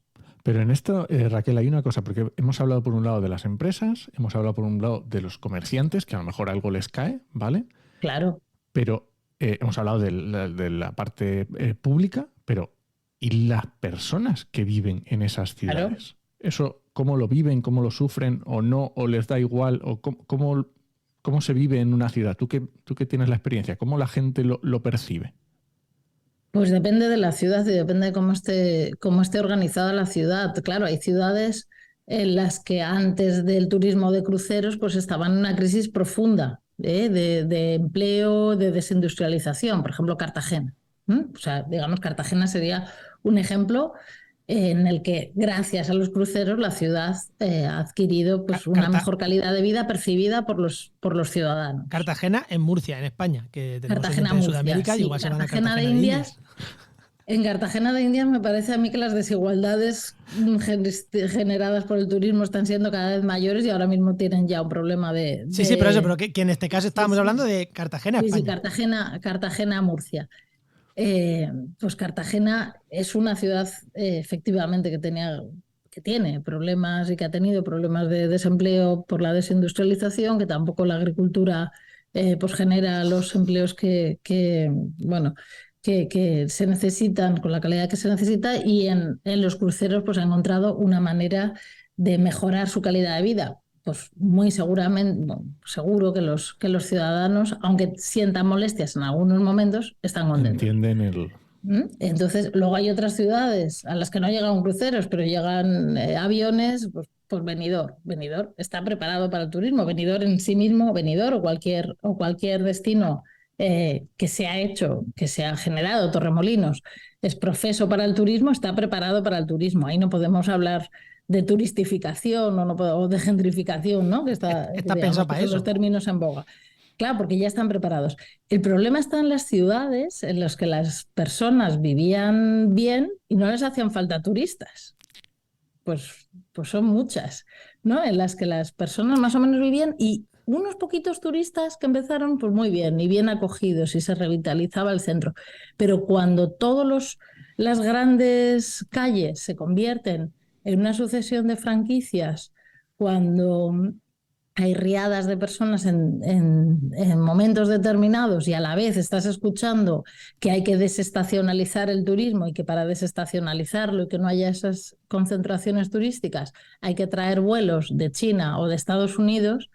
Pero en esto, Raquel, hay una cosa, porque hemos hablado por un lado de las empresas, hemos hablado por un lado de los comerciantes, que a lo mejor algo les cae, ¿vale? Claro. Pero hemos hablado de la parte pública, pero ¿y las personas que viven en esas ciudades? Claro. Eso, ¿cómo lo viven? ¿Cómo lo sufren? ¿O no? ¿O les da igual? ¿O cómo se vive en una ciudad? ¿Tú que tienes la experiencia? ¿Cómo la gente lo percibe? Pues depende de la ciudad y depende de cómo esté organizada la ciudad. Claro, hay ciudades en las que antes del turismo de cruceros pues estaban en una crisis profunda de empleo, de desindustrialización. Por ejemplo, Cartagena. O sea, digamos, Cartagena sería un ejemplo en el que gracias a los cruceros la ciudad ha adquirido pues, una mejor calidad de vida percibida por los ciudadanos. Cartagena en Murcia, en España, que tenemos Cartagena, en Murcia, Sudamérica sí. y igual se van a Cartagena Cartagena de Indias. En Cartagena de Indias me parece a mí que las desigualdades generadas por el turismo están siendo cada vez mayores y ahora mismo tienen ya un problema de... Sí, pero que en este caso estábamos hablando de Cartagena, España. Sí, Cartagena, Murcia. Pues Cartagena es una ciudad efectivamente que tiene problemas y que ha tenido problemas de desempleo por la desindustrialización, que tampoco la agricultura pues genera los empleos que se necesitan con la calidad que se necesita, y en los cruceros pues ha encontrado una manera de mejorar su calidad de vida. Pues muy seguramente, seguro que los ciudadanos, aunque sientan molestias en algunos momentos, están contentos. Entienden Entonces, luego hay otras ciudades a las que no llegan cruceros, pero llegan aviones, pues Benidorm. Benidorm está preparado para el turismo. Benidorm en sí mismo, Benidorm o cualquier destino que se ha hecho, que se ha generado, Torremolinos, es profeso para el turismo, está preparado para el turismo. Ahí no podemos hablar de turistificación o de gentrificación, ¿no? Que está pensado para eso. Los términos en boga. Claro, porque ya están preparados. El problema está en las ciudades en las que las personas vivían bien y no les hacían falta turistas. Pues son muchas, ¿no? En las que las personas más o menos vivían y unos poquitos turistas que empezaron pues muy bien y bien acogidos y se revitalizaba el centro. Pero cuando todas las grandes calles se convierten en una sucesión de franquicias, cuando hay riadas de personas en momentos determinados y a la vez estás escuchando que hay que desestacionalizar el turismo y que para desestacionalizarlo y que no haya esas concentraciones turísticas hay que traer vuelos de China o de Estados Unidos,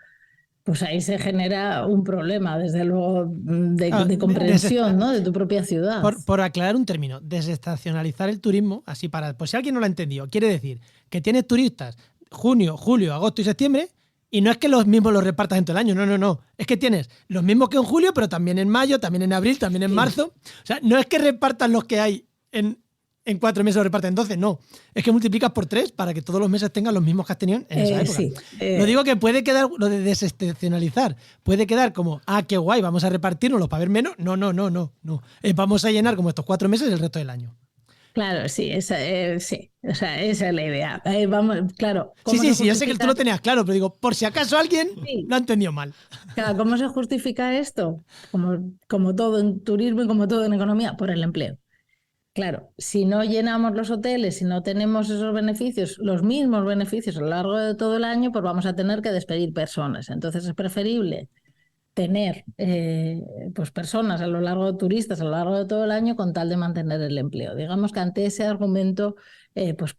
pues ahí se genera un problema, desde luego, de comprensión, ¿no? de tu propia ciudad. Por aclarar un término, desestacionalizar el turismo, así pues si alguien no lo ha entendido, quiere decir que tienes turistas junio, julio, agosto y septiembre, y no es que los mismos los repartas en todo el año, no. Es que tienes los mismos que en julio, pero también en mayo, también en abril, también en marzo. O sea, no es que repartas los que hay en 4 meses, lo reparten en 12, no. Es que multiplicas por 3 para que todos los meses tengan los mismos que has tenido en esa época. Sí, Lo digo que puede quedar, lo de desestacionalizar, puede quedar como, qué guay, vamos a repartirnoslo para ver menos. No. Vamos a llenar como estos 4 meses el resto del año. Claro, sí, esa es la idea. Vamos, claro. Sí, yo sé que tú lo tenías claro, pero digo, por si acaso alguien lo ha entendido mal. Claro, ¿cómo se justifica esto? Como todo en turismo y como todo en economía, por el empleo. Claro, si no llenamos los hoteles, si no tenemos esos beneficios, los mismos beneficios a lo largo de todo el año, pues vamos a tener que despedir personas. Entonces es preferible tener pues personas a lo largo, turistas a lo largo de todo el año con tal de mantener el empleo. Digamos que ante ese argumento, pues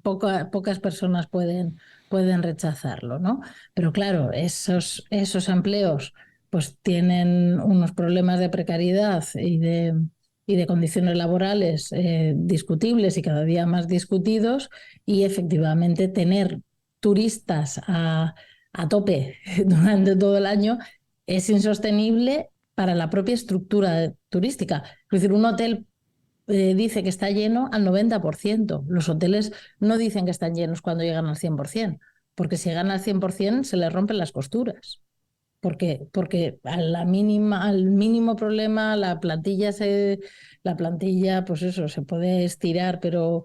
pocas personas pueden rechazarlo, ¿no? Pero claro, esos empleos pues tienen unos problemas de precariedad y de condiciones laborales discutibles y cada día más discutidos, y efectivamente tener turistas a tope durante todo el año es insostenible para la propia estructura turística. Es decir, un hotel dice que está lleno al 90%. Los hoteles no dicen que están llenos cuando llegan al 100%, porque si llegan al 100% se les rompen las costuras. Porque al mínimo problema la plantilla, pues eso, se puede estirar, pero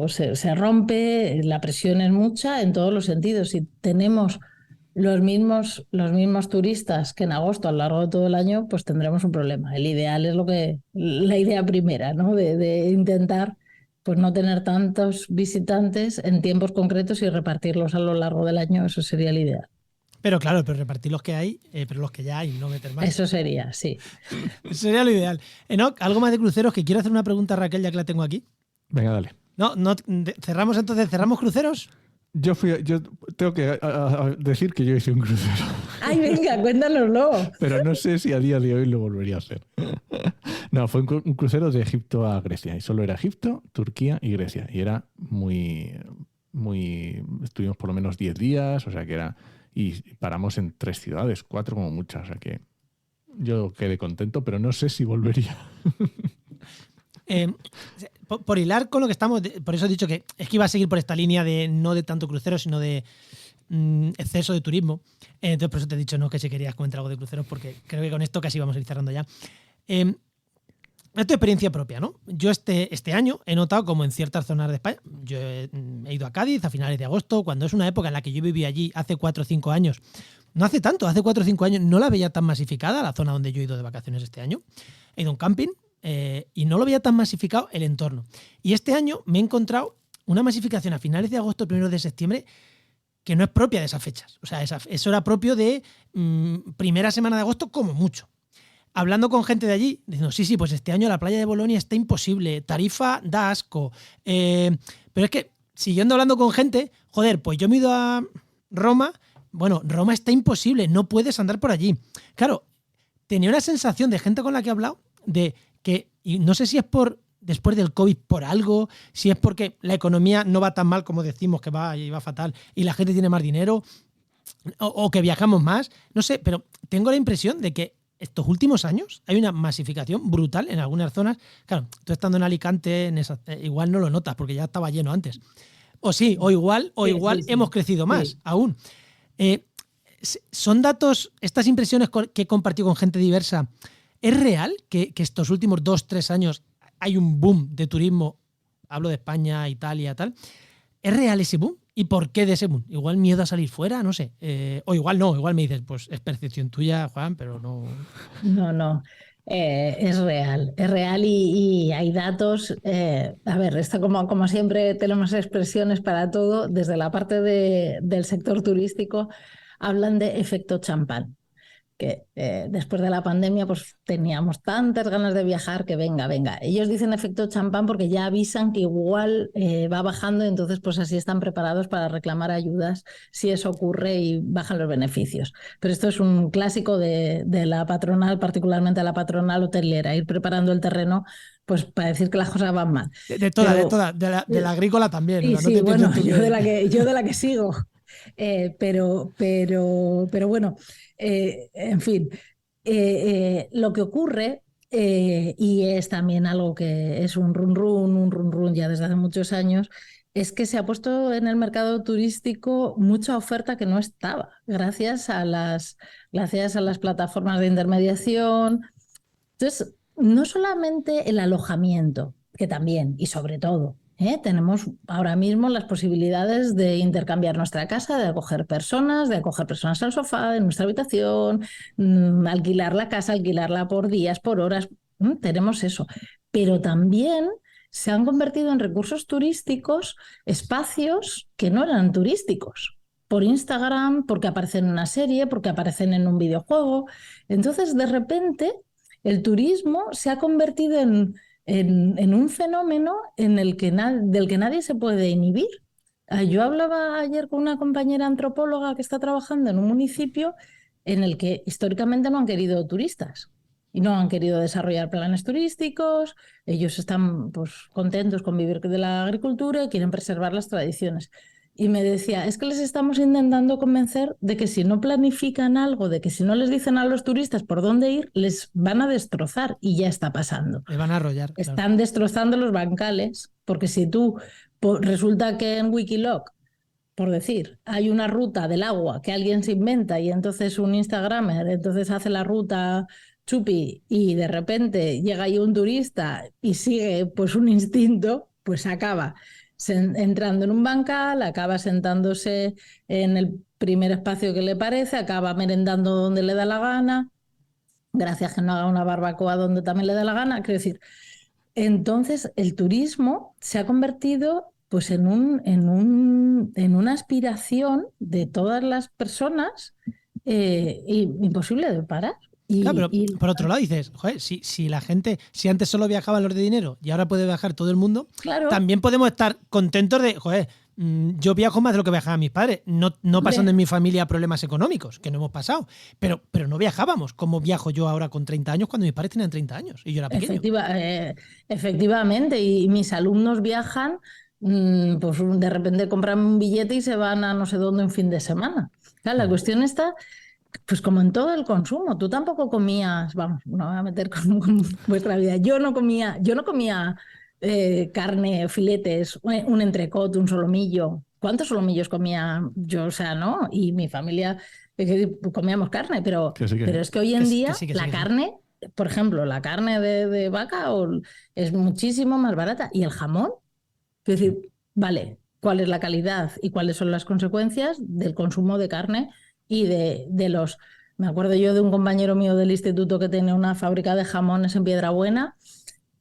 se rompe, la presión es mucha en todos los sentidos. Si tenemos los mismos turistas que en agosto a lo largo de todo el año, pues tendremos un problema. El ideal es la idea primera, ¿no? De intentar pues no tener tantos visitantes en tiempos concretos y repartirlos a lo largo del año, eso sería el ideal. Pero claro, pero repartir los que hay, pero los que ya hay, no meter más. Eso sería, sí. Eso sería lo ideal. Enoc, algo más de cruceros, que quiero hacer una pregunta a Raquel ya que la tengo aquí. Venga, dale. No, cerramos entonces, ¿cerramos cruceros? Yo tengo que decir que yo hice un crucero. Ay, venga, cuéntanoslo. Pero no sé si a día de hoy lo volvería a hacer. No, fue un crucero de Egipto a Grecia. Y solo era Egipto, Turquía y Grecia. Y era estuvimos por lo menos 10 días, o sea que era... Y paramos en 3 ciudades, 4 como muchas. O sea que yo quedé contento, pero no sé si volvería. Por hilar con lo que estamos, por eso he dicho que es que iba a seguir por esta línea de no de tanto crucero, sino de exceso de turismo. Entonces por eso te he dicho no que si querías comentar algo de cruceros, porque creo que con esto casi vamos a ir cerrando ya. Esto es experiencia propia, ¿no? Yo este año he notado como en ciertas zonas de España, yo he ido a Cádiz a finales de agosto, cuando es una época en la que yo viví allí hace 4 o 5 años. No hace tanto, hace 4 o 5 años no la veía tan masificada, la zona donde yo he ido de vacaciones este año. He ido a un camping y no lo veía tan masificado el entorno. Y este año me he encontrado una masificación a finales de agosto, primeros de septiembre, que no es propia de esas fechas. O sea, eso era propio de primera semana de agosto como mucho. Hablando con gente de allí, diciendo, sí, pues este año la playa de Bolonia está imposible, Tarifa da asco. Pero es que, siguiendo hablando con gente, joder, pues yo me he ido a Roma, bueno, Roma está imposible, no puedes andar por allí. Claro, tenía una sensación de gente con la que he hablado, de que, y no sé si es después del COVID por algo, si es porque la economía no va tan mal como decimos que va y va fatal, y la gente tiene más dinero, o que viajamos más, no sé, pero tengo la impresión de que estos últimos años hay una masificación brutal en algunas zonas. Claro, tú estando en Alicante, igual no lo notas porque ya estaba lleno antes. O sí, o igual sí. Hemos crecido más aún. ¿Son datos, estas impresiones que he compartido con gente diversa, es real que estos últimos 2-3 años hay un boom de turismo? Hablo de España, Italia, tal. ¿Es real ese boom? ¿Y por qué de ese boom? Igual miedo a salir fuera, no sé. O igual no, igual me dices, pues es percepción tuya, Juan, pero no... No. Es real y hay datos. A ver, esto como siempre tenemos expresiones para todo, desde la parte del sector turístico hablan de efecto champán, que después de la pandemia pues teníamos tantas ganas de viajar que venga. Ellos dicen efecto champán porque ya avisan que igual va bajando, y entonces pues así están preparados para reclamar ayudas si eso ocurre y bajan los beneficios. Pero esto es un clásico de la patronal, particularmente la patronal hotelera, ir preparando el terreno pues para decir que las cosas van mal. De la agrícola también. Sí, ¿no? Sí, bueno, yo de la que sigo. Pero bueno, en fin, lo que ocurre, y es también algo que es un run run ya desde hace muchos años, es que se ha puesto en el mercado turístico mucha oferta que no estaba, gracias a las plataformas de intermediación. Entonces, no solamente el alojamiento, que también, y sobre todo, tenemos ahora mismo las posibilidades de intercambiar nuestra casa, de acoger personas al sofá, en nuestra habitación, alquilar la casa, alquilarla por días, por horas, tenemos eso. pero también se han convertido en recursos turísticos espacios que no eran turísticos. Por Instagram, porque aparecen en una serie, porque aparecen en un videojuego. Entonces, de repente, el turismo se ha convertido en un fenómeno del que nadie se puede inhibir. Yo hablaba ayer con una compañera antropóloga que está trabajando en un municipio en el que históricamente no han querido turistas y no han querido desarrollar planes turísticos. Ellos están pues, contentos con vivir de la agricultura y quieren preservar las tradiciones. Y me decía, es que les estamos intentando convencer de que si no planifican algo, de que si no les dicen a los turistas por dónde ir, les van a destrozar, y ya está pasando. Les van a arrollar. Están claro. destrozando los bancales, porque si tú, resulta que en Wikiloc, por decir, hay una ruta del agua que alguien se inventa y entonces un Instagramer, entonces hace la ruta chupi y de repente llega ahí un turista y sigue pues un instinto, pues acaba entrando en un bancal, acaba sentándose en el primer espacio que le parece, acaba merendando donde le da la gana, gracias a que no haga una barbacoa donde también le da la gana. Quiero decir, entonces el turismo se ha convertido pues en una aspiración de todas las personas imposible de parar. Claro, pero por otro lado dices, joder, si la gente, si antes solo viajaban los de dinero y ahora puede viajar todo el mundo, claro, también podemos estar contentos de, joder, yo viajo más de lo que viajaban mis padres. No pasan en mi familia problemas económicos, que no hemos pasado, pero no viajábamos como viajo yo ahora con 30 años cuando mis padres tenían 30 años y yo era pequeño. Efectivamente, y mis alumnos viajan, pues de repente compran un billete y se van a no sé dónde un fin de semana. Claro, la cuestión está... Pues como en todo el consumo, tú tampoco comías, vamos, no me voy a meter con vuestra vida, yo no comía carne, filetes, un entrecot, un solomillo. ¿Cuántos solomillos comía yo? O sea, ¿no? Y mi familia comíamos carne, pero es que hoy en día la carne, por ejemplo, la carne de vaca es muchísimo más barata. ¿Y el jamón? Es decir, vale, ¿cuál es la calidad y cuáles son las consecuencias del consumo de carne? Y de los... Me acuerdo yo de un compañero mío del instituto que tenía una fábrica de jamones en Piedrabuena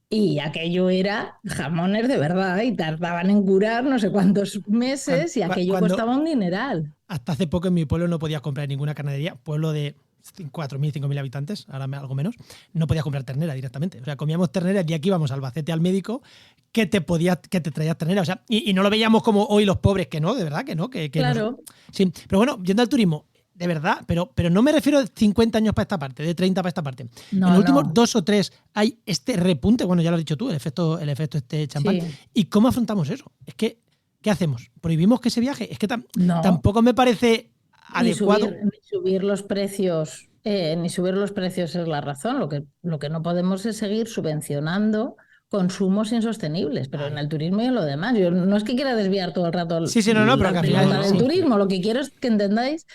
y aquello era jamones de verdad y tardaban en curar no sé cuántos meses y aquello costaba un dineral. Hasta hace poco en mi pueblo no podías comprar ninguna ganadería, pueblo de 4.000, 5.000 habitantes, ahora algo menos, no podías comprar ternera directamente. O sea, comíamos ternera y aquí íbamos a Albacete al médico que te traías ternera. O sea, y no lo veíamos como hoy los pobres, que no, de verdad que no. Claro. No. Sí, pero bueno, yendo al turismo, de verdad, pero no me refiero de 50 años para esta parte, de 30 para esta parte. No, en los últimos 2 o 3 hay este repunte, bueno, ya lo has dicho tú, el efecto este champán. Sí. ¿Y cómo afrontamos eso? Es que, ¿qué hacemos? ¿Prohibimos que se viaje? Es que tampoco me parece adecuado. Ni subir los precios es la razón. Lo que no podemos es seguir subvencionando consumos insostenibles, pero en el turismo y en lo demás. Yo no es que quiera desviar todo el rato pero que al final del turismo. Lo que quiero es que entendáis,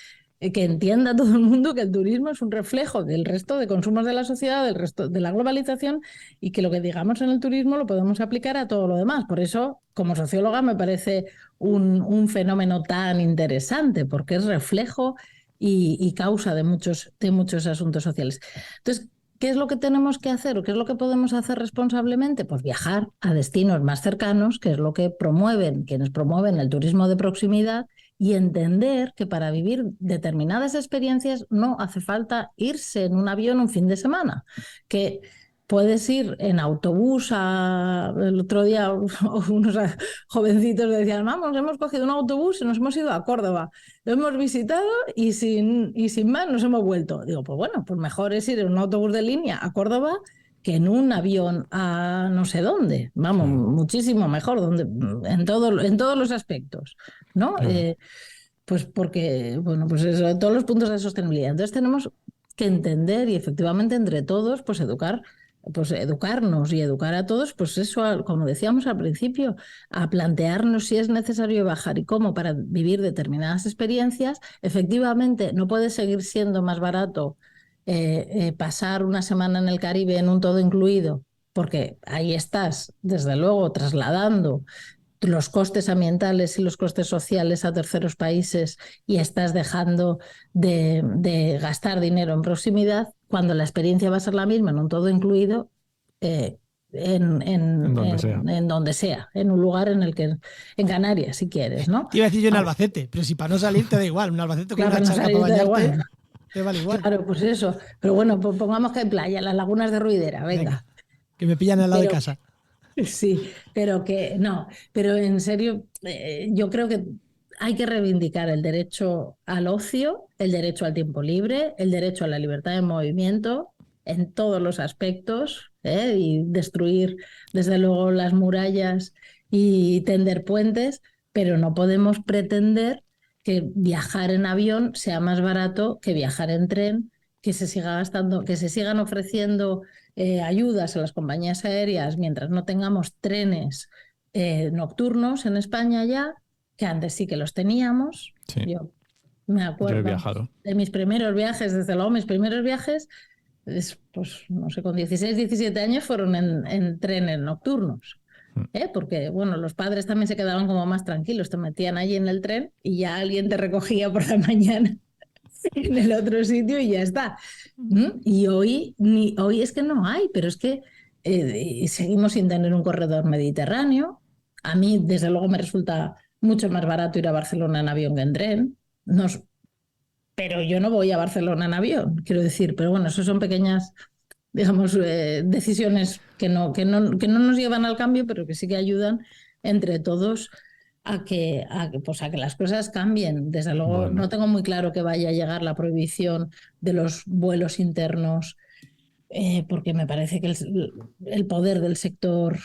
que entienda todo el mundo que el turismo es un reflejo del resto de consumos de la sociedad, del resto de la globalización, y que lo que digamos en el turismo lo podemos aplicar a todo lo demás. Por eso, como socióloga, me parece un fenómeno tan interesante, porque es reflejo y causa de muchos asuntos sociales. Entonces, ¿qué es lo que tenemos que hacer o qué es lo que podemos hacer responsablemente? Pues viajar a destinos más cercanos, que es lo que quienes promueven el turismo de proximidad, y entender que para vivir determinadas experiencias no hace falta irse en un avión un fin de semana, que puedes ir en autobús. El otro día unos jovencitos decían, vamos, hemos cogido un autobús y nos hemos ido a Córdoba, lo hemos visitado y sin más nos hemos vuelto. Digo, pues bueno, pues mejor es ir en un autobús de línea a Córdoba que en un avión a no sé dónde. Vamos, muchísimo mejor, en todos los aspectos, ¿no? Pues porque, bueno, pues eso, todos los puntos de sostenibilidad. Entonces tenemos que entender y efectivamente entre todos, pues educarnos y educar a todos, pues eso, como decíamos al principio, a plantearnos si es necesario bajar y cómo para vivir determinadas experiencias. Efectivamente, no puede seguir siendo más barato pasar una semana en el Caribe en un todo incluido, porque ahí estás, desde luego, trasladando los costes ambientales y los costes sociales a terceros países y estás dejando de gastar dinero en proximidad, cuando la experiencia va a ser la misma en un todo incluido. En donde sea. en donde sea, en un lugar en Canarias, si quieres, ¿no? Te iba a decir yo en Albacete, pero si para no salir te da igual, un Albacete con Claro, una no charca salir para da bañarte, igual. te vale igual. Claro, pues eso. Pero bueno, pues pongamos que hay playa, las lagunas de Ruidera, venga. Que me pillan al lado de Pero- casa. Sí, pero que no, pero en serio, yo creo que hay que reivindicar el derecho al ocio, el derecho al tiempo libre, el derecho a la libertad de movimiento en todos los aspectos, y destruir desde luego las murallas y tender puentes, pero no podemos pretender que viajar en avión sea más barato que viajar en tren, que se siga gastando, que se sigan ofreciendo ayudas a las compañías aéreas mientras no tengamos trenes nocturnos en España ya, que antes sí que los teníamos. Sí. Yo me Yo he acuerdo viajado. de mis primeros viajes, desde luego mis primeros viajes, pues no sé, con 16, 17 años fueron en trenes nocturnos. Porque, bueno, los padres también se quedaban como más tranquilos, te metían allí en el tren y ya alguien te recogía por la mañana en el otro sitio y ya está. Y hoy es que no hay, pero es que seguimos sin tener un corredor mediterráneo. A mí, desde luego, me resulta mucho más barato ir a Barcelona en avión que en tren. Pero yo no voy a Barcelona en avión, quiero decir. Pero bueno, eso son pequeñas, digamos, decisiones que no nos llevan al cambio, pero que sí que ayudan entre todos pues a que las cosas cambien. Desde luego, Bueno. no tengo muy claro que vaya a llegar la prohibición de los vuelos internos, porque me parece que el poder del sector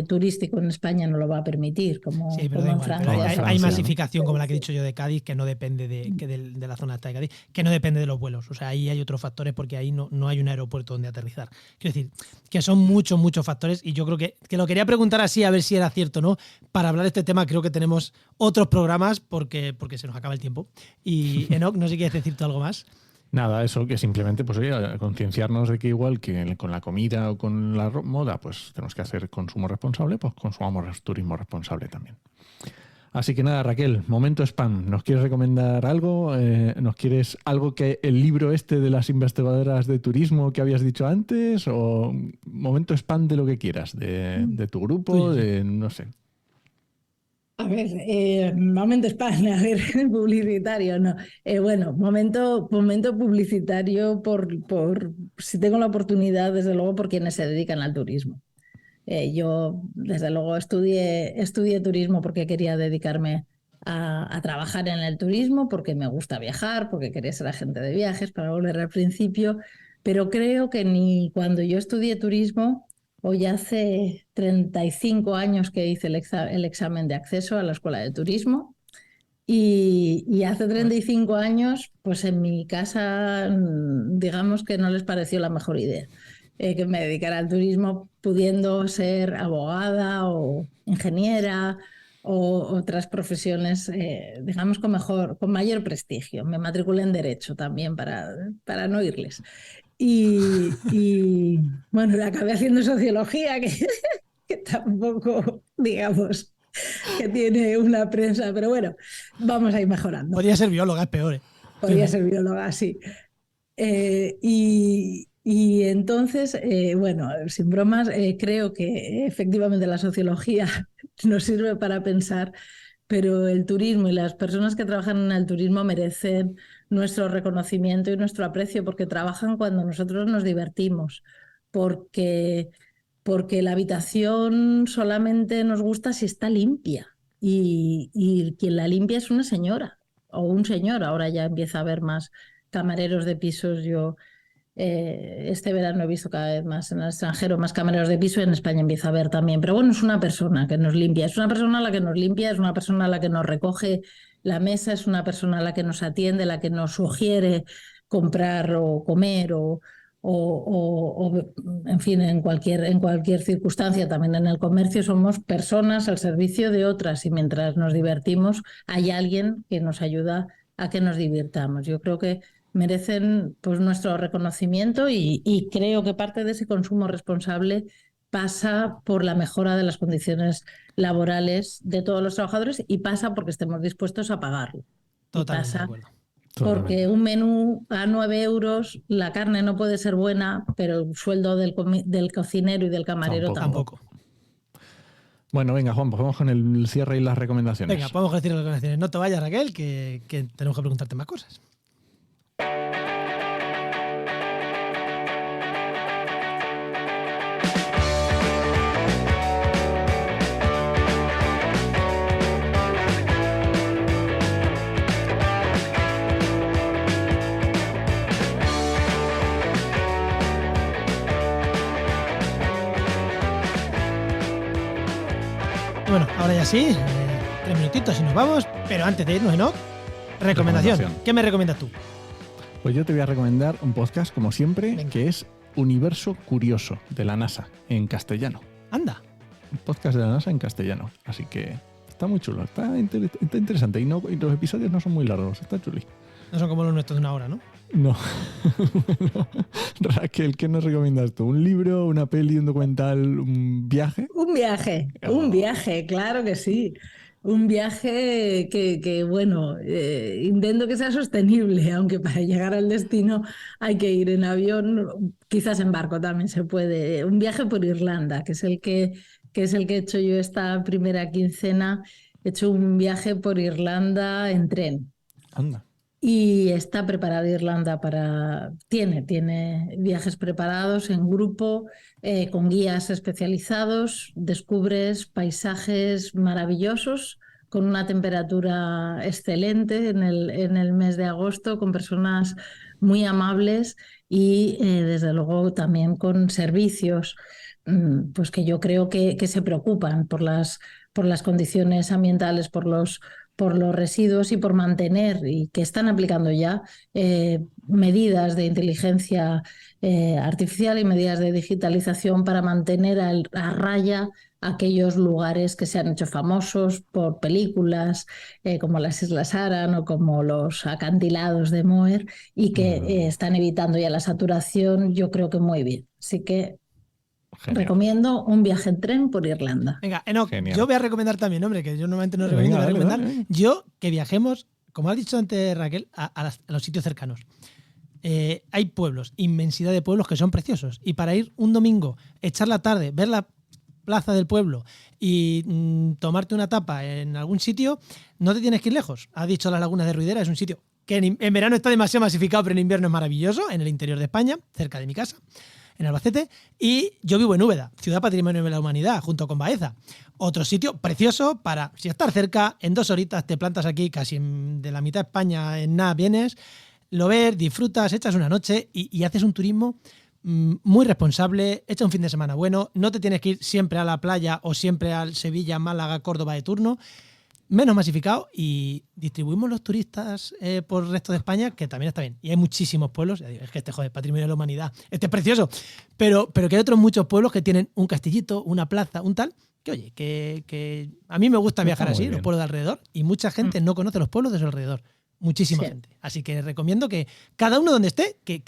turístico en España no lo va a permitir, como, Sí, pero como da en igual, Francia. pero hay Francia, masificación como la que he dicho yo de Cádiz, que no depende de la zona esta de Cádiz, que no depende de los vuelos. O sea, ahí hay otros factores porque ahí no hay un aeropuerto donde aterrizar. Quiero decir, que son muchos factores y yo creo que lo quería preguntar así a ver si era cierto o no. Para hablar de este tema creo que tenemos otros programas porque se nos acaba el tiempo. Y Enoch, no sé si quieres decir tú algo más. Nada, eso que simplemente pues oye, concienciarnos de que igual que con la comida o con la moda, pues tenemos que hacer consumo responsable, pues consumamos turismo responsable también. Así que nada, Raquel, momento spam. ¿Nos quieres recomendar algo? ¿Nos quieres algo que el libro este de las investigadoras de turismo que habías dicho antes? ¿O momento spam de lo que quieras? De tu grupo, de no sé. A ver, momento spam, a ver, publicitario, no. Bueno, momento publicitario por si tengo la oportunidad, desde luego, por quienes se dedican al turismo. Yo, desde luego, estudié turismo porque quería dedicarme a trabajar en el turismo, porque me gusta viajar, porque quería ser agente de viajes, para volver al principio, pero creo que ni cuando yo estudié turismo, hoy hace 35 años que hice el examen de acceso a la Escuela de Turismo, y hace 35 años, pues en mi casa, digamos que no les pareció la mejor idea que me dedicara al turismo, pudiendo ser abogada o ingeniera o otras profesiones, digamos, con mayor prestigio. Me matriculé en Derecho también para no irles. Y bueno, le acabé haciendo Sociología, que tampoco, digamos, que tiene una prensa, pero bueno, vamos a ir mejorando. Podría ser bióloga, es peor. Podría ser bióloga, sí. Y entonces, bueno, sin bromas, creo que efectivamente la sociología nos sirve para pensar, pero el turismo y las personas que trabajan en el turismo merecen nuestro reconocimiento y nuestro aprecio porque trabajan cuando nosotros nos divertimos, porque la habitación solamente nos gusta si está limpia y quien la limpia es una señora o un señor. Ahora ya empieza a haber más camareros de pisos. Yo este verano he visto cada vez más en el extranjero más camareros de piso, en España empieza a haber también. Pero bueno, es una persona que nos limpia, es una persona a la que nos limpia, es una persona a la que nos recoge la mesa, es una persona a la que nos atiende, la que nos sugiere comprar o comer o en fin, en cualquier circunstancia. También en el comercio somos personas al servicio de otras y mientras nos divertimos hay alguien que nos ayuda a que nos divirtamos. Yo creo que merecen pues nuestro reconocimiento y creo que parte de ese consumo responsable pasa por la mejora de las condiciones laborales de todos los trabajadores y pasa porque estemos dispuestos a pagarlo. Totalmente de Y pasa acuerdo. Porque un menú a 9 euros, la carne no puede ser buena, pero el sueldo del cocinero y del camarero tampoco. Bueno, venga, Juan, pues vamos con el cierre y las recomendaciones. Venga, podemos decir las recomendaciones. No te vayas, Raquel, que tenemos que preguntarte más cosas. Bueno, ahora ya sí, 3 minutitos y nos vamos, pero antes de irnos, Enoch, recomendación. ¿Qué me recomiendas tú? Pues yo te voy a recomendar un podcast, como siempre, Venga. que es Universo Curioso, de la NASA, en castellano. Anda. Un podcast de la NASA en castellano. Así que está muy chulo, está interesante. Y los episodios no son muy largos, está chuli. No son como los nuestros de una hora, ¿no? No. Bueno, Raquel, ¿qué nos recomiendas tú? ¿Un libro, una peli, un documental, un viaje? Un viaje, claro que sí. Un viaje que bueno, intento que sea sostenible, aunque para llegar al destino hay que ir en avión, quizás en barco también se puede. Un viaje por Irlanda, que es el que he hecho yo esta primera quincena. He hecho un viaje por Irlanda en tren. Anda. Y está preparada Irlanda tiene viajes preparados en grupo, con guías especializados, descubres paisajes maravillosos, con una temperatura excelente en el mes de agosto, con personas muy amables y desde luego también con servicios pues que yo creo que se preocupan por las condiciones ambientales, por los residuos y por mantener, y que están aplicando ya medidas de inteligencia artificial y medidas de digitalización para mantener a raya aquellos lugares que se han hecho famosos por películas como las Islas Aran o como los acantilados de Moher, y que están evitando ya la saturación, yo creo que muy bien. Así que genial. Recomiendo un viaje en tren por Irlanda. Venga, Enoch, Genial. Yo voy a recomendar también, hombre, que yo normalmente no recomiendo, voy a recomendar. Dale. Yo, que viajemos, como ha dicho antes Raquel, a los sitios cercanos. Hay pueblos, inmensidad de pueblos que son preciosos. Y para ir un domingo, echar la tarde, ver la plaza del pueblo y tomarte una tapa en algún sitio, no te tienes que ir lejos. Ha dicho las Lagunas de Ruidera, es un sitio que en verano está demasiado masificado, pero en invierno es maravilloso, en el interior de España, cerca de mi casa, en Albacete, y yo vivo en Úbeda, Ciudad Patrimonio de la Humanidad, junto con Baeza. Otro sitio precioso para, si estás cerca, en 2 horitas te plantas aquí, casi de la mitad de España, en nada vienes, lo ves, disfrutas, echas una noche y haces un turismo muy responsable, echa un fin de semana bueno, no te tienes que ir siempre a la playa o siempre al Sevilla, Málaga, Córdoba de turno, menos masificado, y distribuimos los turistas por el resto de España, que también está bien. Y hay muchísimos pueblos, es que Patrimonio de la Humanidad, este es precioso, pero que hay otros muchos pueblos que tienen un castillito, una plaza, un tal, que oye, que a mí me gusta viajar así, los pueblos de alrededor, y mucha gente no conoce los pueblos de su alrededor. Muchísima gente. Así que recomiendo que cada uno donde esté, que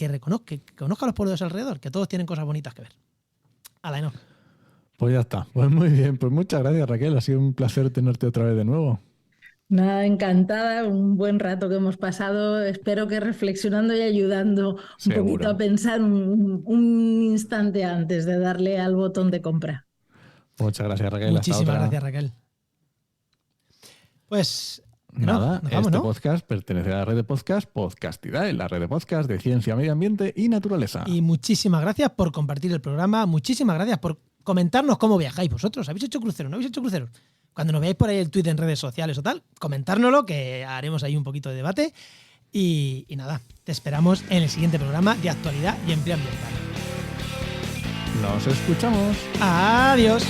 conozca los pueblos de su alrededor, que todos tienen cosas bonitas que ver. Ala, no. Pues ya está. Pues muy bien. Pues muchas gracias, Raquel. Ha sido un placer tenerte otra vez de nuevo. Nada, encantada. Un buen rato que hemos pasado. Espero que reflexionando y ayudando un poquito a pensar un instante antes de darle al botón de compra. Muchas gracias, Raquel. Muchísimas gracias, Raquel. Pues nada, vamos, este podcast pertenece a la red de podcast Podcastidae, la red de podcast de ciencia, medio ambiente y naturaleza. Y muchísimas gracias por compartir el programa. Muchísimas gracias por comentarnos cómo viajáis vosotros. ¿Habéis hecho cruceros? ¿No habéis hecho cruceros? Cuando nos veáis por ahí el tweet en redes sociales o tal, comentárnoslo, que haremos ahí un poquito de debate. Y nada, te esperamos en el siguiente programa de actualidad y empleo ambiental. Nos escuchamos. Adiós.